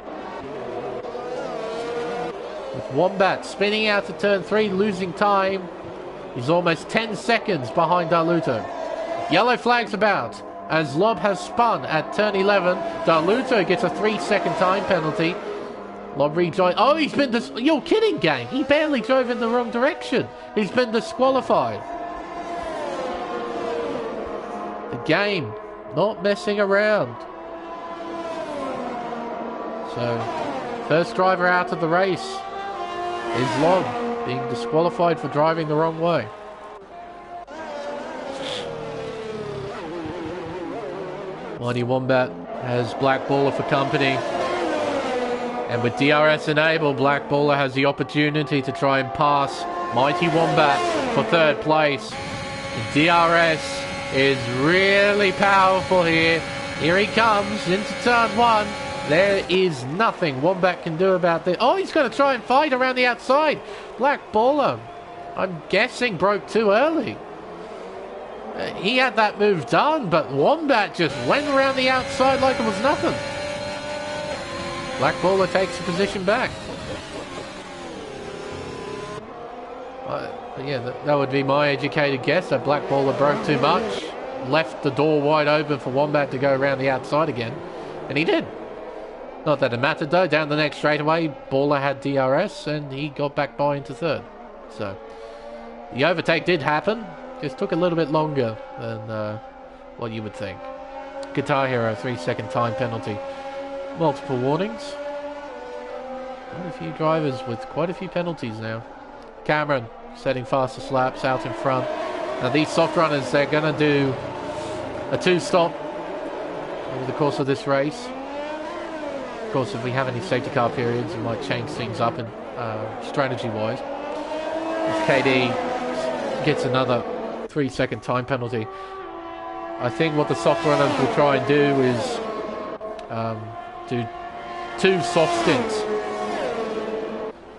With Wombat spinning out to turn 3, losing time. He's almost 10 seconds behind Darluto. Yellow flags about as Lob has spun at turn 11. Darluto gets a 3-second time penalty. Lob rejoins. Oh, he's been you're kidding, gang. He barely drove in the wrong direction. He's been disqualified. The game not messing around. So, first driver out of the race is Lob, being disqualified for driving the wrong way. Mighty Wombat has Black Baller for company. And with DRS enabled, Black Baller has the opportunity to try and pass Mighty Wombat for third place. DRS is really powerful here. Here he comes into turn 1. There is nothing Wombat can do about this. Oh, he's going to try and fight around the outside. Black Baller, I'm guessing, broke too early. He had that move done, but Wombat just went around the outside like it was nothing. Black Baller takes the position back. Yeah, that would be my educated guess, that Black Baller broke too much. Left the door wide open for Wombat to go around the outside again. And he did. Not that it mattered though. Down the next straightaway, Baller had DRS and he got back by into third. So, the overtake did happen. Just took a little bit longer than what you would think. Guitar Hero, 3-second time penalty. Multiple warnings. Quite a few drivers with quite a few penalties now. Cameron setting fastest laps out in front. Now these soft runners, they're going to do a 2-stop over the course of this race. Of course, if we have any safety car periods, it might change things up in strategy-wise. KD gets another 3-second time penalty. I think what the soft runners will try and do is do 2 soft stints.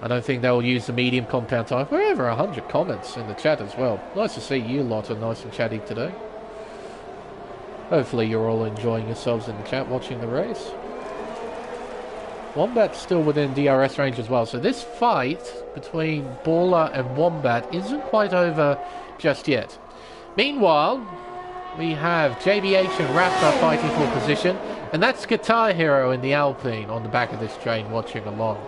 I don't think they'll use the medium compound time. We're over 100 comments in the chat as well. Nice to see you lot are nice and chatty today. Hopefully you're all enjoying yourselves in the chat watching the race. Wombat's still within DRS range as well. So this fight between Baller and Wombat isn't quite over just yet. Meanwhile, we have JBH and Raptor fighting for position. And that's Guitar Hero in the Alpine on the back of this train watching along.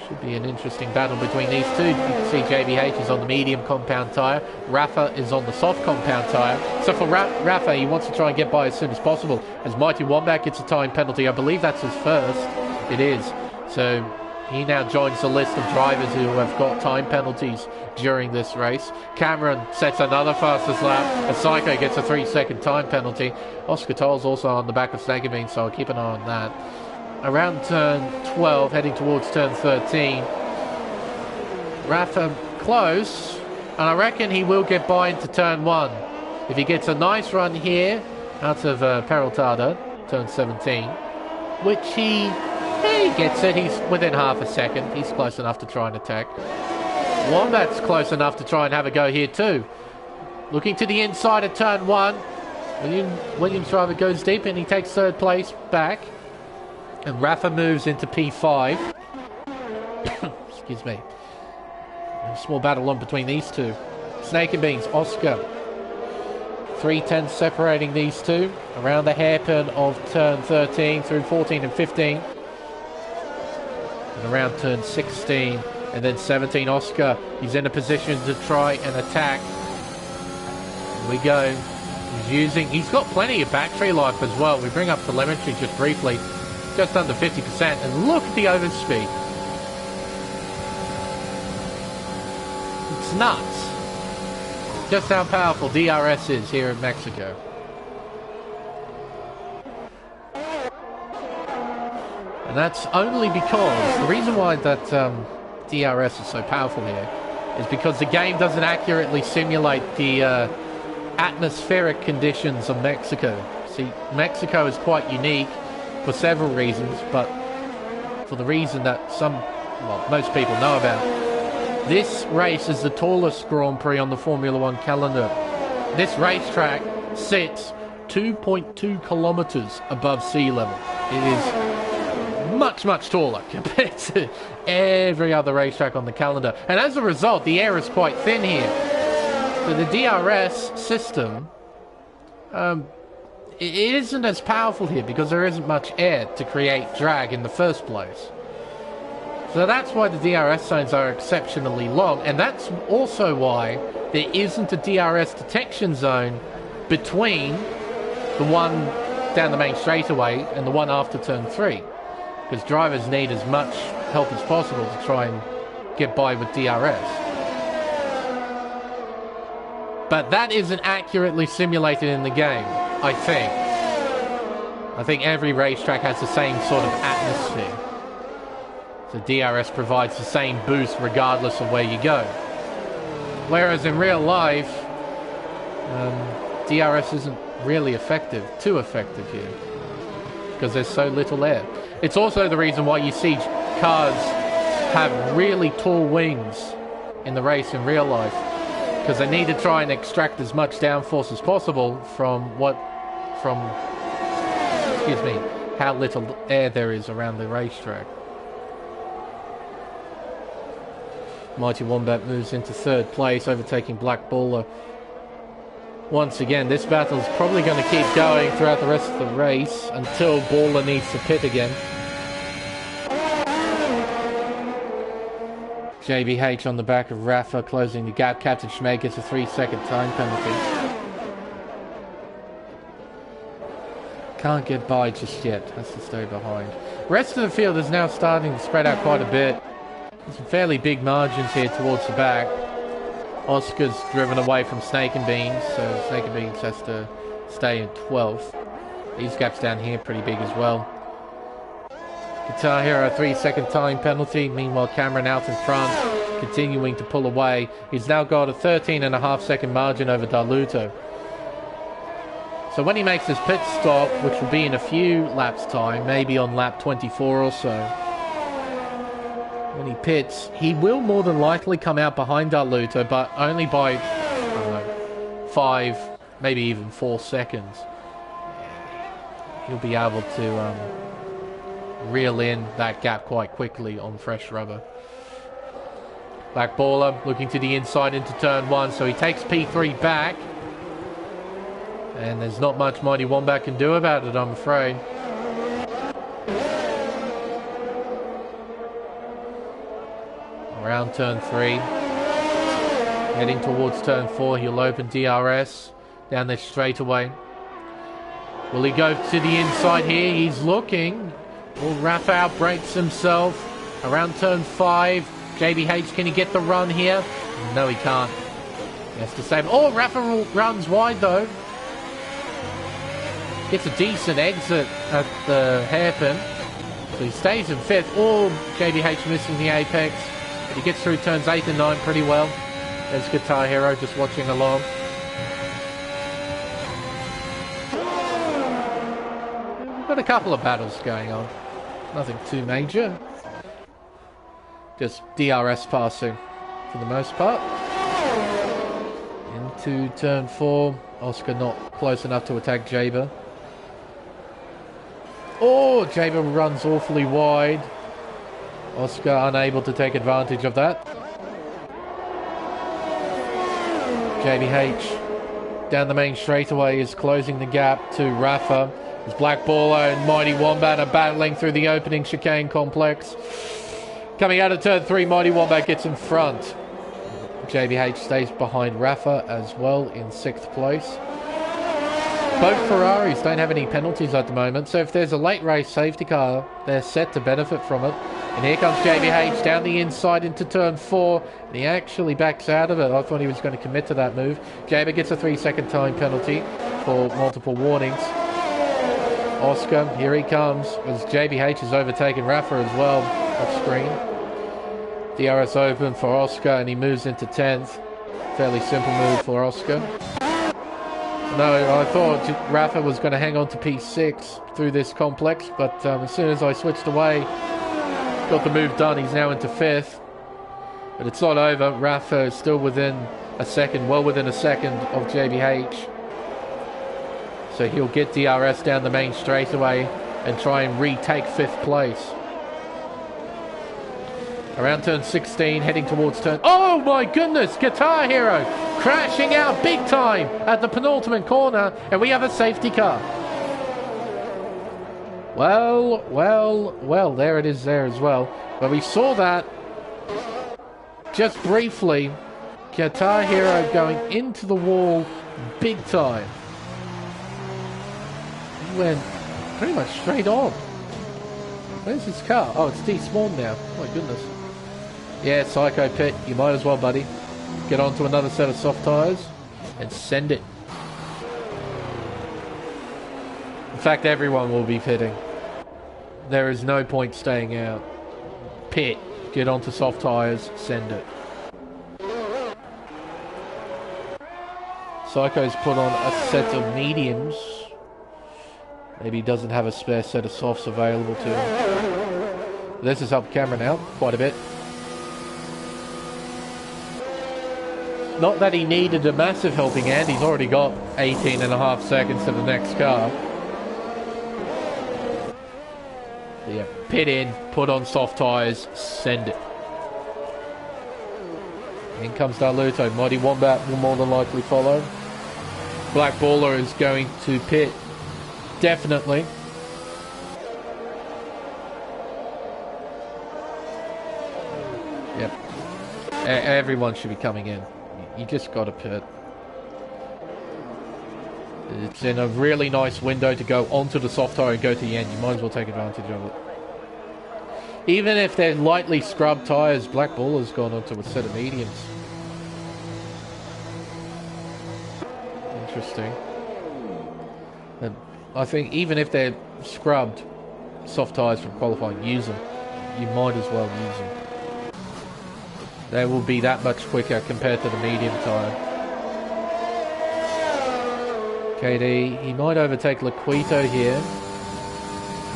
Should be an interesting battle between these two. You can see JBH is on the medium compound tyre. Rafa is on the soft compound tyre. So for Rafa, he wants to try and get by as soon as possible. As Mighty Wombat gets a time penalty, I believe that's his first. It is. So he now joins the list of drivers who have got time penalties during this race. Cameron sets another fastest lap. And Psycho gets a 3-second time penalty. Oscar Toll's also on the back of Snake Bean, so I'll keep an eye on that. Around turn 12, heading towards turn 13. Rafa close, and I reckon he will get by into turn 1. If he gets a nice run here out of Peraltada, turn 17, which he gets it. He's within half a second. He's close enough to try and attack. Wombat's close enough to try and have a go here too. Looking to the inside of turn 1. Williams driver goes deep and he takes 3rd place back. And Rafa moves into P5. Excuse me. A small battle on between these two. Snake and Beans, Oscar. 3 tenths separating these two. Around the hairpin of turn 13 through 14 and 15. And around turn 16 and then 17, Oscar. He's in a position to try and attack. Here we go. He's got plenty of battery life as well. We bring up telemetry just briefly. Just under 50%, and look at the overspeed. It's nuts. Just how powerful DRS is here in Mexico. And that's only because, the reason why that DRS is so powerful here is because the game doesn't accurately simulate the atmospheric conditions of Mexico. See, Mexico is quite unique for several reasons, but for the reason that most people know about. This race is the tallest Grand Prix on the Formula One calendar. This racetrack sits 2.2 kilometers above sea level. It is much, much taller compared to every other racetrack on the calendar. And as a result, the air is quite thin here. So the DRS system it isn't as powerful here because there isn't much air to create drag in the first place. So that's why the DRS zones are exceptionally long, and that's also why there isn't a DRS detection zone between the one down the main straightaway and the one after turn 3. Because drivers need as much help as possible to try and get by with DRS. But that isn't accurately simulated in the game. I think every racetrack has the same sort of atmosphere. So DRS provides the same boost regardless of where you go. Whereas in real life, DRS isn't really too effective here. Because there's so little air. It's also the reason why you see cars have really tall wings in the race in real life. Because they need to try and extract as much downforce as possible from how little air there is around the racetrack. Mighty Wombat moves into 3rd place, overtaking Black Baller. Once again, this battle is probably going to keep going throughout the rest of the race until Baller needs to pit again. JBH on the back of Rafa closing the gap. Captain Schmeg gets a 3-second time penalty. Can't get by just yet. Has to stay behind. Rest of the field is now starting to spread out quite a bit. There's some fairly big margins here towards the back. Oscar's driven away from Snake and Beans, so Snake and Beans has to stay in 12th. These gaps down here pretty big as well. Guitar Hero, 3-second time penalty. Meanwhile, Cameron out in front. continuing to pull away. He's now got a 13.5 second margin over Darluto. So when he makes his pit stop, which will be in a few laps time, maybe on lap 24 or so, when he pits, he will more than likely come out behind Darluto, but only by, I don't know, 5, maybe even 4 seconds. He'll be able to reel in that gap quite quickly on fresh rubber. Black Baller looking to the inside into turn 1, so he takes P3 back. And there's not much Mighty Wombat can do about it, I'm afraid. Around turn 3. Heading towards turn 4, he'll open DRS down this straightaway. Will he go to the inside here? He's looking. Will Rafa outbrakes himself. Around turn 5. JBH, can he get the run here? No, he can't. He has to save. Oh, Rafa runs wide though. Gets a decent exit at the hairpin. So he stays in 5th. Oh, JBH missing the apex. But he gets through turns 8 and 9 pretty well. There's Guitar Hero just watching along. We've got a couple of battles going on. Nothing too major. Just DRS passing for the most part. Into turn 4. Oscar not close enough to attack Jaber. Oh, Jaber runs awfully wide. Oscar unable to take advantage of that. JBH down the main straightaway is closing the gap to Rafa. As Black Baller and Mighty Wombat are battling through the opening chicane complex. Coming out of turn 3, Mighty Wombat gets in front. JBH stays behind Rafa as well in 6th place. Both Ferraris don't have any penalties at the moment, so if there's a late race safety car, they're set to benefit from it. And here comes JBH down the inside into turn 4, and he actually backs out of it. I thought he was going to commit to that move. Jaber gets a 3-second time penalty for multiple warnings. Oscar, here he comes, as JBH has overtaken Rafa as well, off screen. DRS open for Oscar, and he moves into 10th. Fairly simple move for Oscar. No, I thought Rafa was going to hang on to P6 through this complex, but as soon as I switched away, got the move done. He's now into 5th. But it's not over. Rafa is still within a second, well within a second of JBH. So he'll get DRS down the main straightaway and try and retake 5th place. Around turn 16, heading towards turn... Oh my goodness! Guitar Hero crashing out big time at the penultimate corner, and we have a safety car. Well, there it is there as well. But we saw that just briefly. Guitar Hero going into the wall big time. He went pretty much straight on. Where's his car? Oh, it's despawned now. Oh my goodness. Yeah, Psycho Pit, you might as well, buddy. Get onto another set of soft tyres and send it. In fact, everyone will be pitting. There is no point staying out. Pit, get onto soft tyres, send it. Psycho's put on a set of mediums. Maybe he doesn't have a spare set of softs available to him. This has helped camera now, quite a bit. Not that he needed a massive helping hand, he's already got 18.5 seconds to the next car. But yeah, pit in, put on soft tyres, send it. In comes Darluto. Mighty Wombat will more than likely follow. Black Baller is going to pit. Definitely. Yep. Everyone should be coming in. You just got to pit. It's in a really nice window to go onto the soft tyre and go to the end. You might as well take advantage of it. Even if they're lightly scrubbed tyres, Black Baller's gone onto a set of mediums. Interesting. And I think even if they're scrubbed soft tyres from qualifying, use them. You might as well use them. They will be that much quicker compared to the medium tyre. KD, he might overtake Laquito here.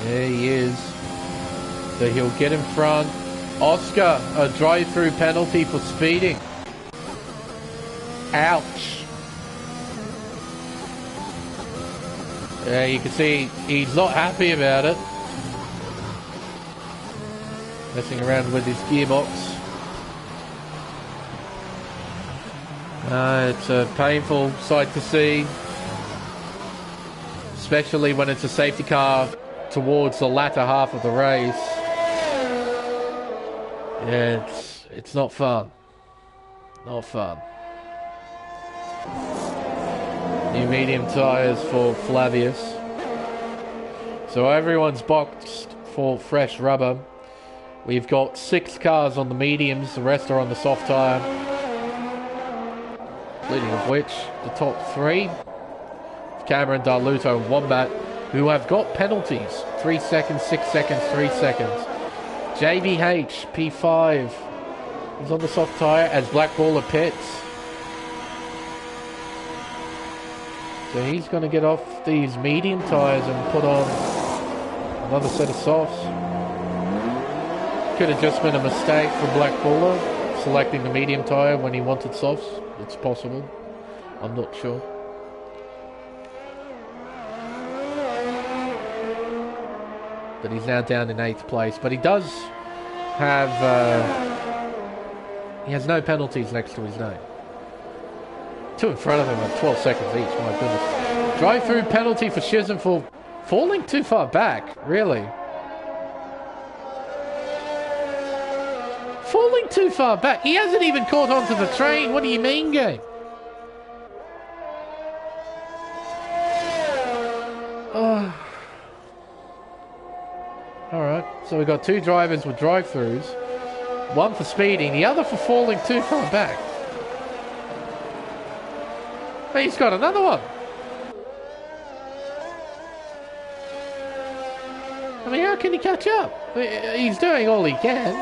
There he is. So he'll get in front. Oscar, a drive-through penalty for speeding. Ouch. Yeah, you can see he's not happy about it. Messing around with his gearbox. It's a painful sight to see. Especially when it's a safety car towards the latter half of the race. Yeah, it's not fun. Not fun. New medium tyres for Flavius. So everyone's boxed for fresh rubber. We've got 6 cars on the mediums, the rest are on the soft tyre. Leading of which, the top 3, Cameron, Darluto and Wombat, who have got penalties. 3 seconds, 6 seconds, 3 seconds. JBH, P5, is on the soft tyre as Blackballer pits. So he's going to get off these medium tyres and put on another set of softs. Could have just been a mistake for Blackballer, selecting the medium tyre when he wanted softs. It's possible. I'm not sure. But he's now down in 8th place. But he does have... he has no penalties next to his name. 2 in front of him at 12 seconds each, my goodness. Drive-through penalty for Shizen for falling too far back, really. Falling too far back? He hasn't even caught onto the train. What do you mean, game? Oh. Alright, so we've got 2 drivers with drive-throughs. One for speeding, the other for falling too far back. Hey, he's got another one. I mean, how can he catch up? He's doing all he can.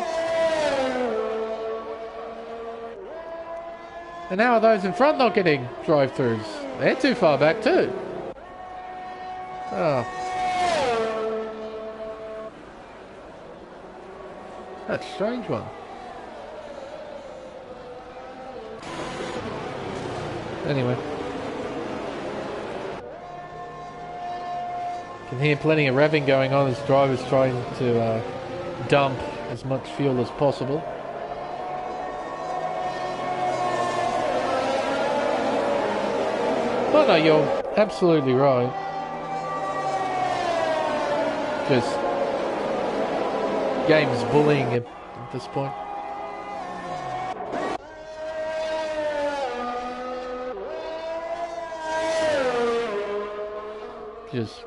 And how are those in front not getting drive-throughs? They're too far back too. Oh. That's a strange one. Anyway. You can hear plenty of revving going on as drivers trying to dump as much fuel as possible. Oh no, you're absolutely right. Just game's bullying him at this point. Just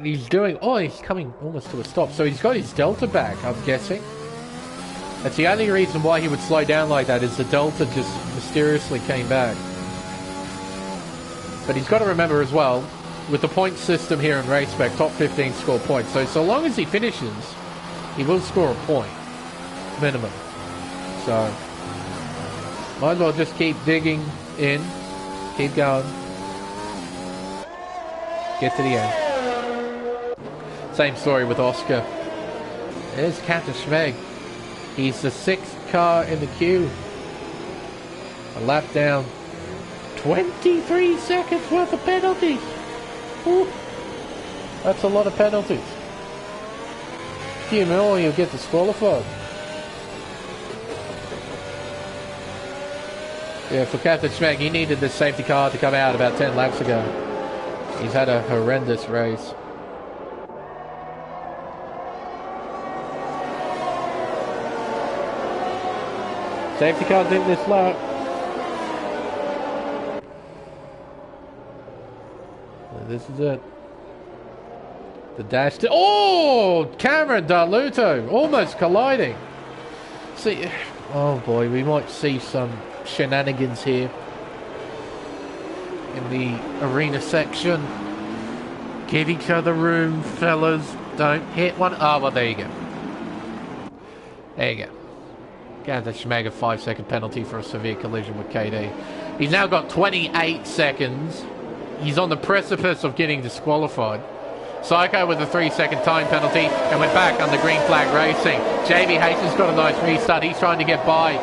he's doing. Oh, he's coming almost to a stop. So he's got his delta back, I'm guessing. That's the only reason why he would slow down like that, is the delta just mysteriously came back. But he's got to remember as well, with the point system here in Race Spec, top 15 score points. So long as he finishes, he will score a point, minimum. So might as well just keep digging in, keep going, get to the end. Same story with Oscar. There's Captain Schmeg. He's the 6th car in the queue. A lap down. 23 seconds worth of penalties. Ooh. That's a lot of penalties. Few more, you'll get disqualified. Yeah, for Captain Schmeg, he needed this safety car to come out about 10 laps ago. He's had a horrendous race. Safety car did this lap. This is it. The dash to... Oh! Cameron Darluto almost colliding. See... Oh boy, we might see some shenanigans here in the arena section. Give each other room, fellas. Don't hit one. Oh, well, there you go. There you go. Yeah, that should make a 5-second penalty for a severe collision with KD. He's now got 28 seconds. He's on the precipice of getting disqualified. Psycho with a 3-second time penalty, and we're back on the green flag racing. JBH has got a nice restart. He's trying to get by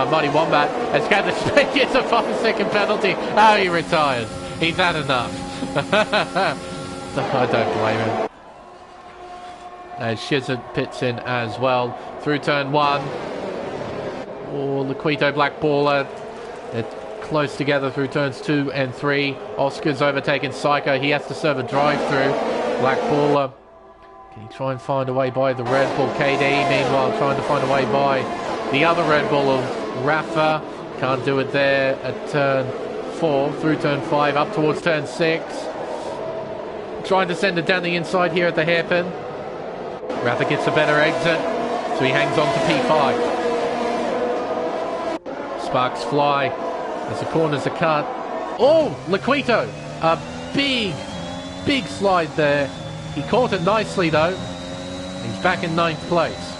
Mighty Wombat. As Gather gets a 5-second penalty. Oh, he retired. He's had enough. I don't blame him. As Shizard pits in as well through turn 1. Oh, Laquito Black Baller. They're close together through turns 2 and 3. Oscar's overtaken Psycho. He has to serve a drive-through. Black Baller. Can he try and find a way by the Red Bull? KD, meanwhile, trying to find a way by the other Red Bull of Rafa. Can't do it there at turn 4, through turn 5, up towards turn 6. Trying to send it down the inside here at the hairpin. Rafa gets a better exit, so he hangs on to P5. Sparks fly as the corners are cut. Oh, Laquito! A big slide there. He caught it nicely though. He's back in 9th place.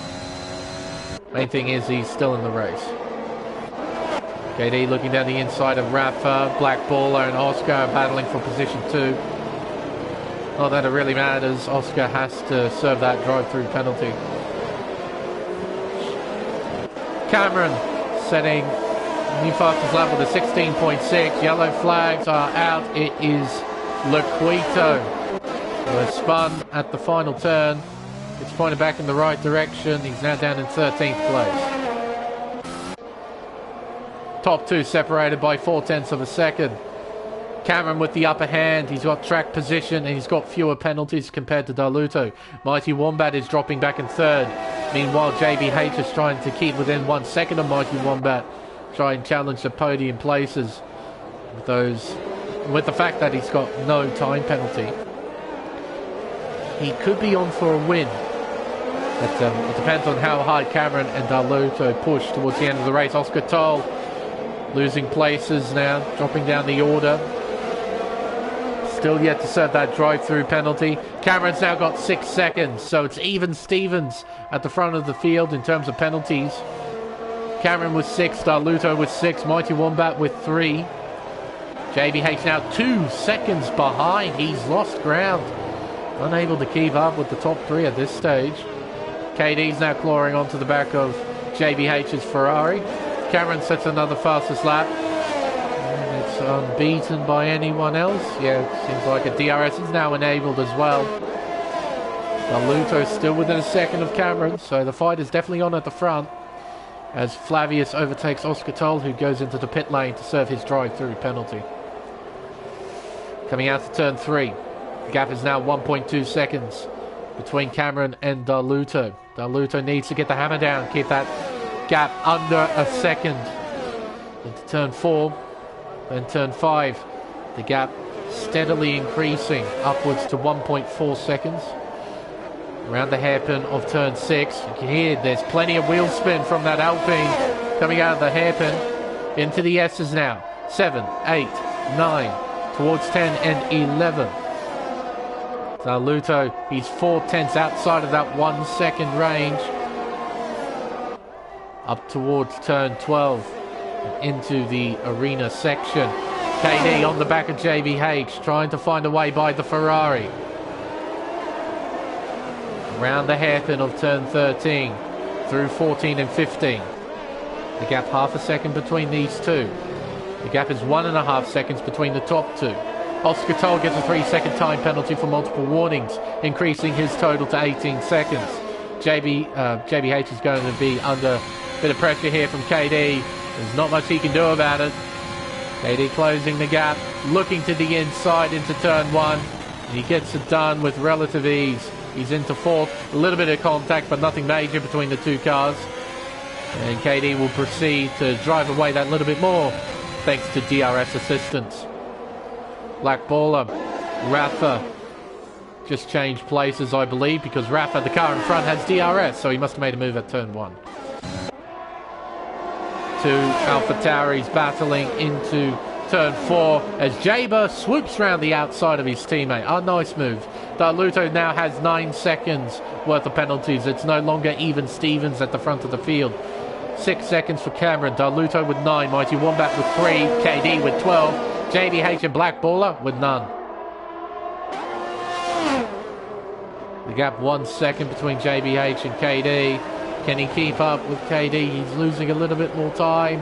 Main thing is he's still in the race. KD looking down the inside of Rafa, Black Baller and Oscar are battling for position 2. Not that it really matters. Oscar has to serve that drive-through penalty. Cameron setting new fastest lap with a 16.6. Yellow flags are out. It is Laquito, who has spun at the final turn. It's pointed back in the right direction. He's now down in 13th place. Top 2 separated by 0.4 of a second. Cameron with the upper hand. He's got track position and he's got fewer penalties compared to Daluto. Mighty Wombat is dropping back in 3rd. Meanwhile, JBH is trying to keep within 1 second of Mighty Wombat. Try and challenge the podium places. With the fact that he's got no time penalty, he could be on for a win. But it depends on how hard Cameron and Daluto push towards the end of the race. Oscar Toll losing places now, dropping down the order. Still yet to serve that drive-through penalty. Cameron's now got 6 seconds, so it's even Stevens at the front of the field in terms of penalties. Cameron with 6, Daluto with 6, Mighty Wombat with 3. JBH now 2 seconds behind. He's lost ground. Unable to keep up with the top 3 at this stage. KD's now clawing onto the back of JBH's Ferrari. Cameron sets another fastest lap. And it's unbeaten by anyone else. Yeah, it seems like a DRS is now enabled as well. Daluto still within a second of Cameron, so the fight is definitely on at the front. As Flavius overtakes Oscar Toll, who goes into the pit lane to serve his drive-through penalty. Coming out to turn 3. The gap is now 1.2 seconds between Cameron and Daluto. Daluto needs to get the hammer down, keep that gap under a second. Into turn 4, then turn 5. The gap steadily increasing upwards to 1.4 seconds. Around the hairpin of turn 6. You can hear there's plenty of wheel spin from that Alpine coming out of the hairpin. Into the S's now. 7, 8, 9, towards 10 and 11. Daluto, he's 0.4 outside of that 1 second range. Up towards turn 12 and into the arena section. KD on the back of JBH trying to find a way by the Ferrari. Around the hairpin of turn 13 through 14 and 15. The gap half a second between these two. The gap is 1.5 seconds between the top 2. Oscar Toll gets a 3-second time penalty for multiple warnings, increasing his total to 18 seconds. JBH is going to be under a bit of pressure here from KD. There's not much he can do about it. KD closing the gap, looking to the inside into turn 1. And he gets it done with relative ease. He's into 4th. A little bit of contact, but nothing major between the 2 cars. And KD will proceed to drive away that little bit more, thanks to DRS assistance. Black Baller, Rafa just changed places, I believe, because Rafa, the car in front, has DRS, so he must have made a move at turn 1. 2 Alpha Tauris battling into turn 4 as Jaber swoops round the outside of his teammate. A nice move. Daluto now has 9 seconds worth of penalties. It's no longer even Stevens at the front of the field. 6 seconds for Cameron. Darluto with 9. Mighty Wombat with 3. KD with 12. JBH and Black Baller with none. The gap 1 second between JBH and KD. Can he keep up with KD? He's losing a little bit more time.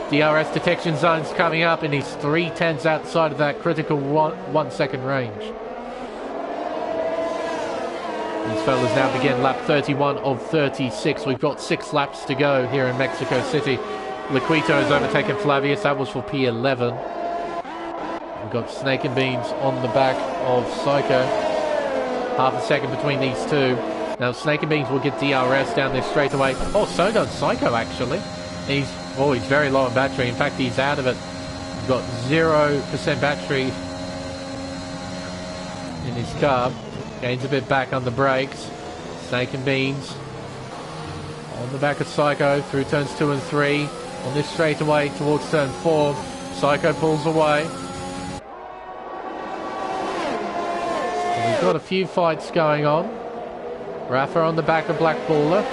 DRS detection zone's coming up, and he's 3/10 outside of that critical 1 second range. These fellas now begin lap 31 of 36. We've got 6 laps to go here in Mexico City. Liquito has overtaken Flavius. That was for P11. We've got Snake and Beans on the back of Psycho. Half a second between these two. Now Snake and Beans will get DRS down this straightaway. Oh, so does Psycho actually. He's very low on battery. In fact, he's out of it. He's got 0% battery in his car. Gains a bit back on the brakes. Snake and Beans on the back of Psycho through turns 2 and 3. On this straightaway towards turn 4. Psycho pulls away. And we've got a few fights going on. Rafa on the back of Black Baller.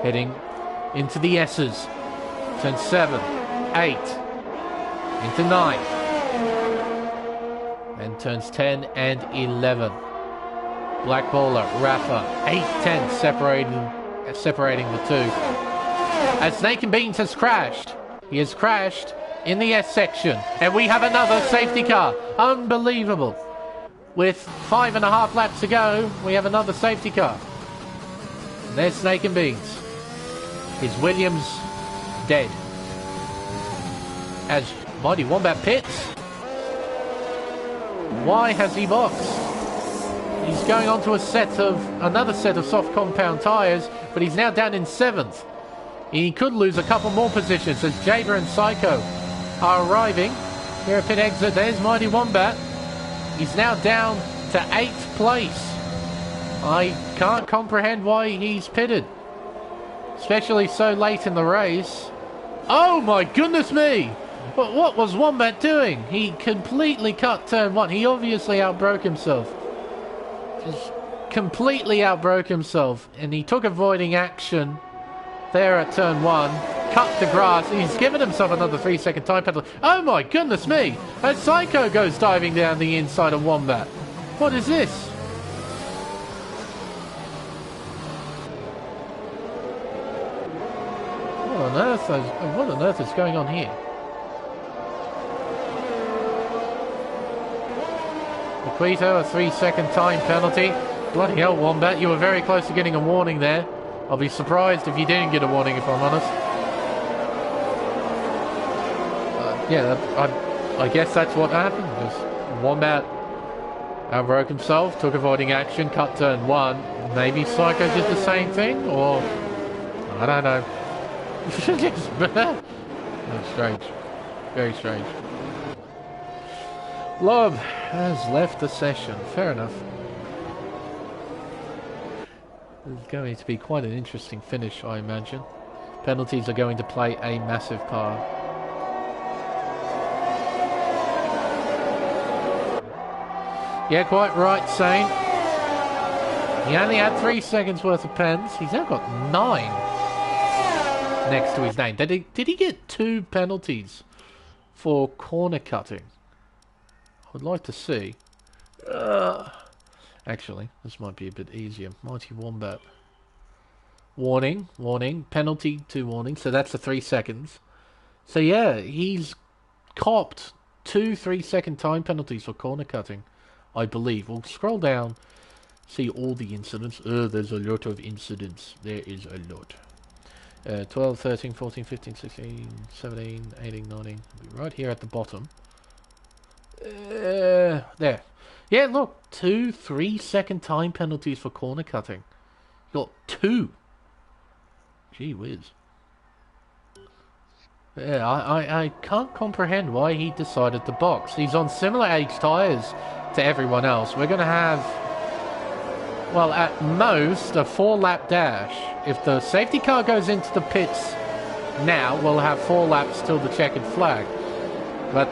Heading into the S's. Turn 7, 8, into 9. And turns 10 and 11. Black Baller, Rafa, 8-10 separating the two. As Snake and Beans has crashed. He has crashed in the S section. And we have another safety car. Unbelievable. With 5.5 laps to go, we have another safety car. And there's Snake and Beans. His Williams dead. As Mighty Wombat pits. Why has he boxed? He's going on to another set of soft compound tyres, but he's now down in 7th. He could lose a couple more positions as Jaber and Psycho are arriving. Here at pit exit, there's Mighty Wombat. He's now down to 8th place. I can't comprehend why he's pitted. Especially so late in the race. Oh my goodness me! What was Wombat doing? He completely cut turn 1. He obviously outbroke himself. Just completely outbroke himself. And he took avoiding action there at turn 1. Cut the grass. He's given himself another 3-second time penalty. Oh my goodness me! As Psycho goes diving down the inside of Wombat. What is this? What on earth is going on here? Liquito, a 3-second time penalty. Bloody hell, Wombat, you were very close to getting a warning there. I'll be surprised if you didn't get a warning, if I'm honest. I guess that's what happened. Just Wombat outbroke himself, took avoiding action, cut turn 1. Maybe Psycho did the same thing, or I don't know. That's strange. Very strange. Lob has left the session. Fair enough. It's going to be quite an interesting finish, I imagine. Penalties are going to play a massive part. Yeah, quite right, Saint. He only had 3 seconds worth of pens. He's now got 9 next to his name. Did he get 2 penalties for corner cutting? I would like to see. Actually, this might be a bit easier. Mighty Wombat. Warning. Penalty, 2 warnings. So that's the 3 seconds. So yeah, he's copped 2 3-second time penalties for corner cutting, I believe. We'll scroll down, see all the incidents. There's a lot of incidents. There is a lot. 12, 13, 14, 15, 16, 17, 18, 19. Right here at the bottom. There. Yeah, look. 2 3-second time penalties for corner cutting. You got 2. Gee whiz. Yeah, I can't comprehend why he decided to box. He's on similar age tyres to everyone else. We're going to have, well, at most, a 4-lap dash. If the safety car goes into the pits now, we'll have 4 laps till the checkered flag. But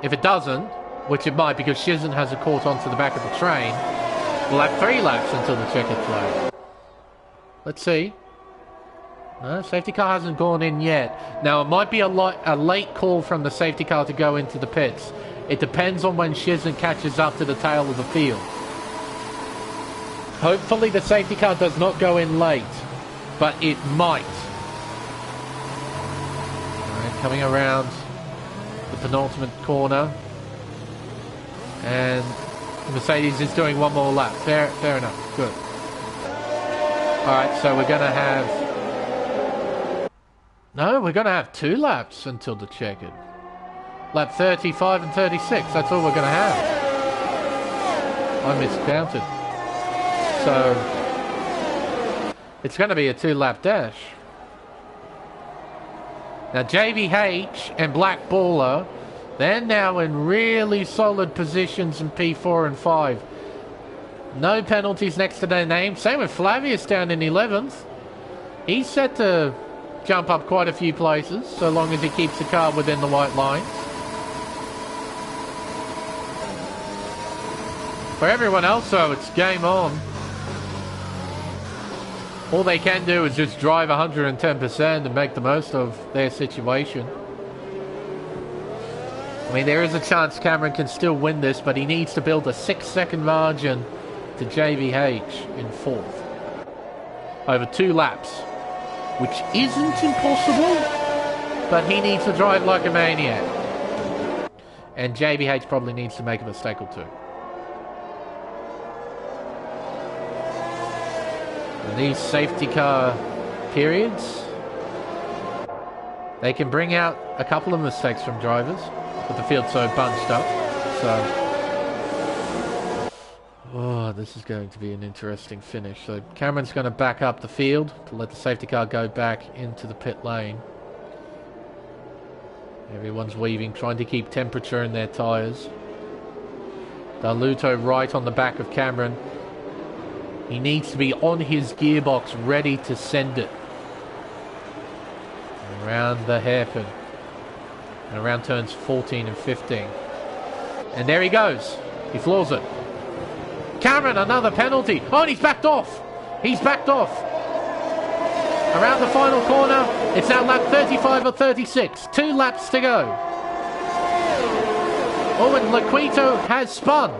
if it doesn't, which it might because Shizen has a caught onto the back of the train, we'll have 3 laps until the checkered flag. Let's see. No, safety car hasn't gone in yet. Now, it might be a late call from the safety car to go into the pits. It depends on when Shizen catches up to the tail of the field. Hopefully the safety car does not go in late, but it might. Alright, coming around the penultimate corner. And Mercedes is doing one more lap. Fair enough. Good. Alright, so we're going to have... No, we're going to have 2 laps until the checkered. Lap 35 and 36. That's all we're going to have. I miscounted. So, it's going to be a 2-lap dash. Now, JVH and Black Baller, they're now in really solid positions in P4 and 5. No penalties next to their name. Same with Flavius down in 11th. He's set to jump up quite a few places, so long as he keeps the car within the white lines. For everyone else, though, it's game on. All they can do is just drive 110% and make the most of their situation. I mean, there is a chance Cameron can still win this, but he needs to build a 6-second margin to JVH in 4th. Over 2 laps, which isn't impossible, but he needs to drive like a maniac. And JVH probably needs to make a mistake or 2. And these safety car periods, they can bring out a couple of mistakes from drivers, but the field's so bunched up, so... Oh, this is going to be an interesting finish. So Cameron's going to back up the field to let the safety car go back into the pit lane. Everyone's weaving, trying to keep temperature in their tyres. Darluto right on the back of Cameron. He needs to be on his gearbox, ready to send it. Around the hairpin. And around turns 14 and 15. And there he goes. He floors it. Cameron, another penalty. Oh, and he's backed off. He's backed off. Around the final corner. It's now lap 35 or 36. 2 laps to go. Oh, and Laquito has spun.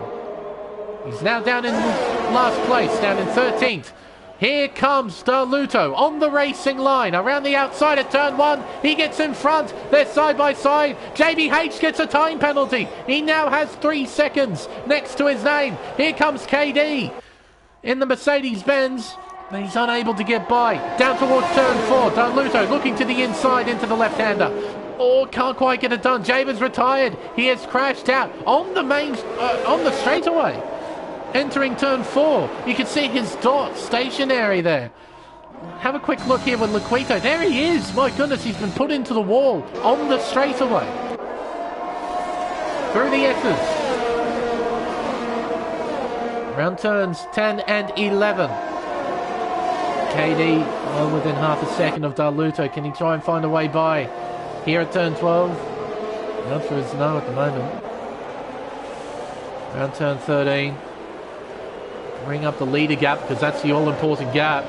He's now down in last place, down in 13th. Here comes Darluto on the racing line, around the outside at turn 1. He gets in front. They're side by side. JBH gets a time penalty. He now has 3 seconds next to his name. Here comes KD in the Mercedes-Benz. He's unable to get by. Down towards turn 4. Darluto looking to the inside into the left-hander. Oh, can't quite get it done. Javer's retired. He has crashed out on the on the straightaway. Entering turn 4, you can see his dot stationary there. Have a quick look here with Laquito. There he is. My goodness, he's been put into the wall on the straightaway. Through the X's. Round turns 10 and 11. KD well within half a second of Darluto. Can he try and find a way by? Here at turn 12. The answer is no at the moment. Round turn 13. Bring up the leader gap, because that's the all-important gap.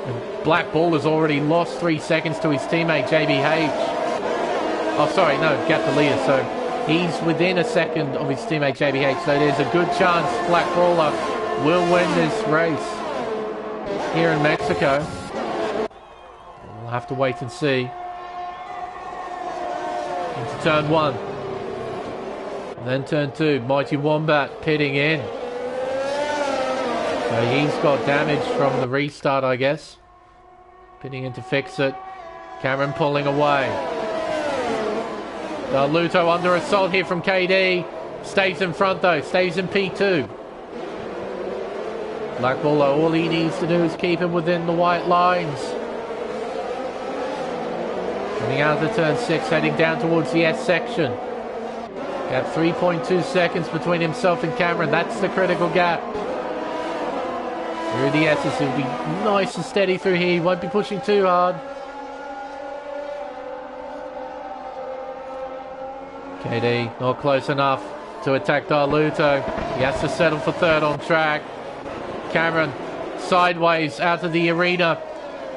And Black Ball has already lost 3 seconds to his teammate JBH. Oh, sorry, no, gap the leader. So he's within a second of his teammate JBH. So there's a good chance Black Brawler will win this race here in Mexico. We'll have to wait and see. Into turn 1. And then turn 2. Mighty Wombat pitting in. So he's got damage from the restart, I guess. Pitting in to fix it. Cameron pulling away. Darluto under assault here from KD. Stays in front though. Stays in P2. Black Baller, all he needs to do is keep him within the white lines. Coming out of the turn 6, heading down towards the S section. Gap 3.2 seconds between himself and Cameron. That's the critical gap. Through the S's, he'll be nice and steady through here. He won't be pushing too hard. KD not close enough to attack Darluto. He has to settle for 3rd on track. Cameron sideways out of the arena.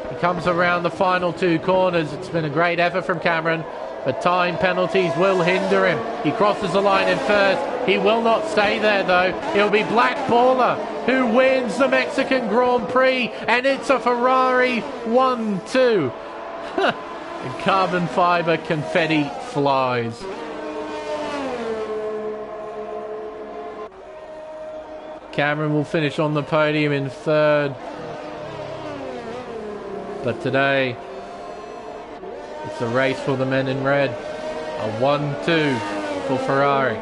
He comes around the final two corners. It's been a great effort from Cameron, but time penalties will hinder him. He crosses the line in first. He will not stay there, though. It'll be Black Baller who wins the Mexican Grand Prix, and it's a Ferrari 1-2. And carbon fiber confetti flies. Cameron will finish on the podium in third. But today, it's a race for the men in red. A 1-2 for Ferrari.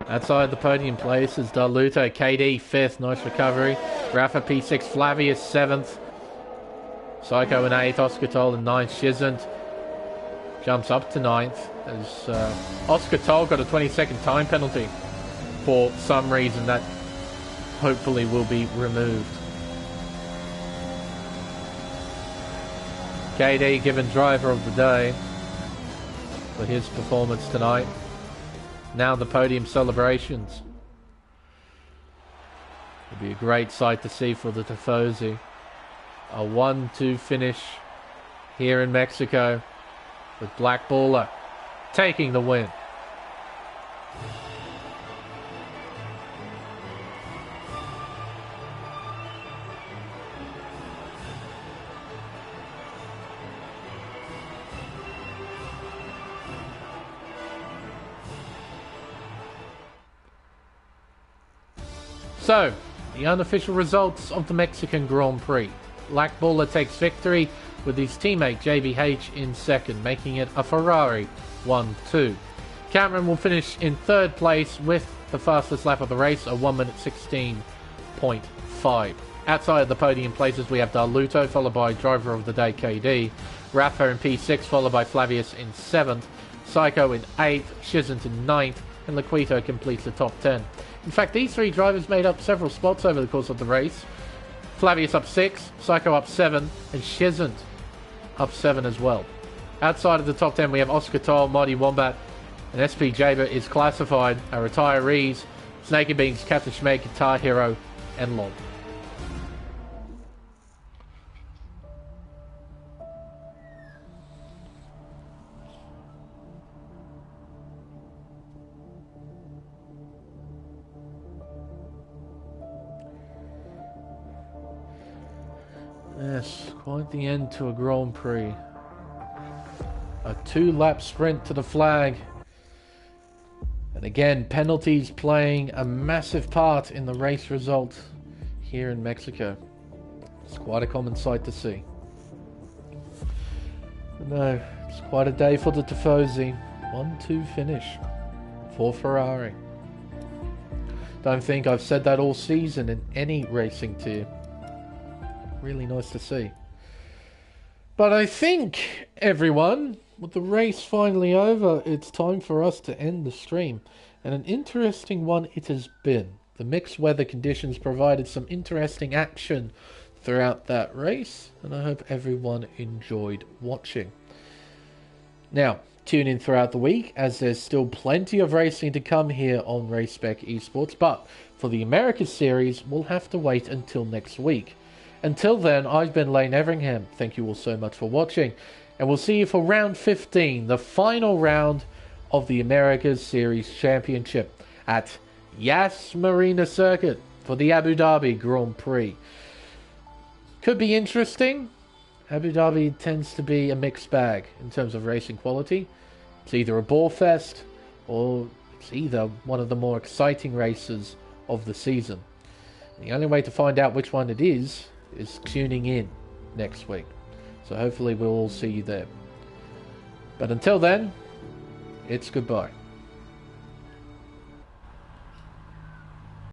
Outside the podium place is Darluto, KD 5th, nice recovery. Rafa P6, Flavius 7th. Psycho in 8th, Oscar Toll in 9th, Shizant jumps up to 9th. As Oscar Toll got a 20-second time penalty for some reason that hopefully will be removed. KD given driver of the day for his performance tonight. Now the podium celebrations. It'll be a great sight to see for the Tifosi. A 1-2 finish here in Mexico with Black Baller taking the win. So, the unofficial results of the Mexican Grand Prix. Black Baller takes victory with his teammate JBH in second, making it a Ferrari 1-2. Cameron will finish in third place with the fastest lap of the race, a 1 minute 16.5. Outside of the podium places we have Darluto, followed by driver of the day KD, Rafa in P6, followed by Flavius in 7th, Psycho in 8th, Shizant in 9th, and Laquito completes the top 10. In fact, these three drivers made up several spots over the course of the race. Flavius up 6, Psycho up 7, and Shizant up 7 as well. Outside of the top 10, we have Oscar Toll, Marty Wombat, and SP Jaber is classified, our retirees, Snake and Beans, Captain Schmeg, Guitar Hero, and Long. Yes, quite the end to a Grand Prix. A 2-lap sprint to the flag. And again, penalties playing a massive part in the race result here in Mexico. It's quite a common sight to see. But no, it's quite a day for the Tifosi. 1-2 finish for Ferrari. Don't think I've said that all season in any racing tier. Really nice to see. But I think, everyone, with the race finally over, it's time for us to end the stream. And an interesting one it has been. The mixed weather conditions provided some interesting action throughout that race, and I hope everyone enjoyed watching. Now, tune in throughout the week, as there's still plenty of racing to come here on Race Spec Esports, but for the Americas series, we'll have to wait until next week. Until then, I've been Lane Everingham. Thank you all so much for watching. And we'll see you for round 15, the final round of the Americas Series Championship at Yas Marina Circuit for the Abu Dhabi Grand Prix. Could be interesting. Abu Dhabi tends to be a mixed bag in terms of racing quality. It's either a ball fest or it's either one of the more exciting races of the season. And the only way to find out which one it is tuning in next week. So hopefully we'll all see you there. But until then, it's goodbye.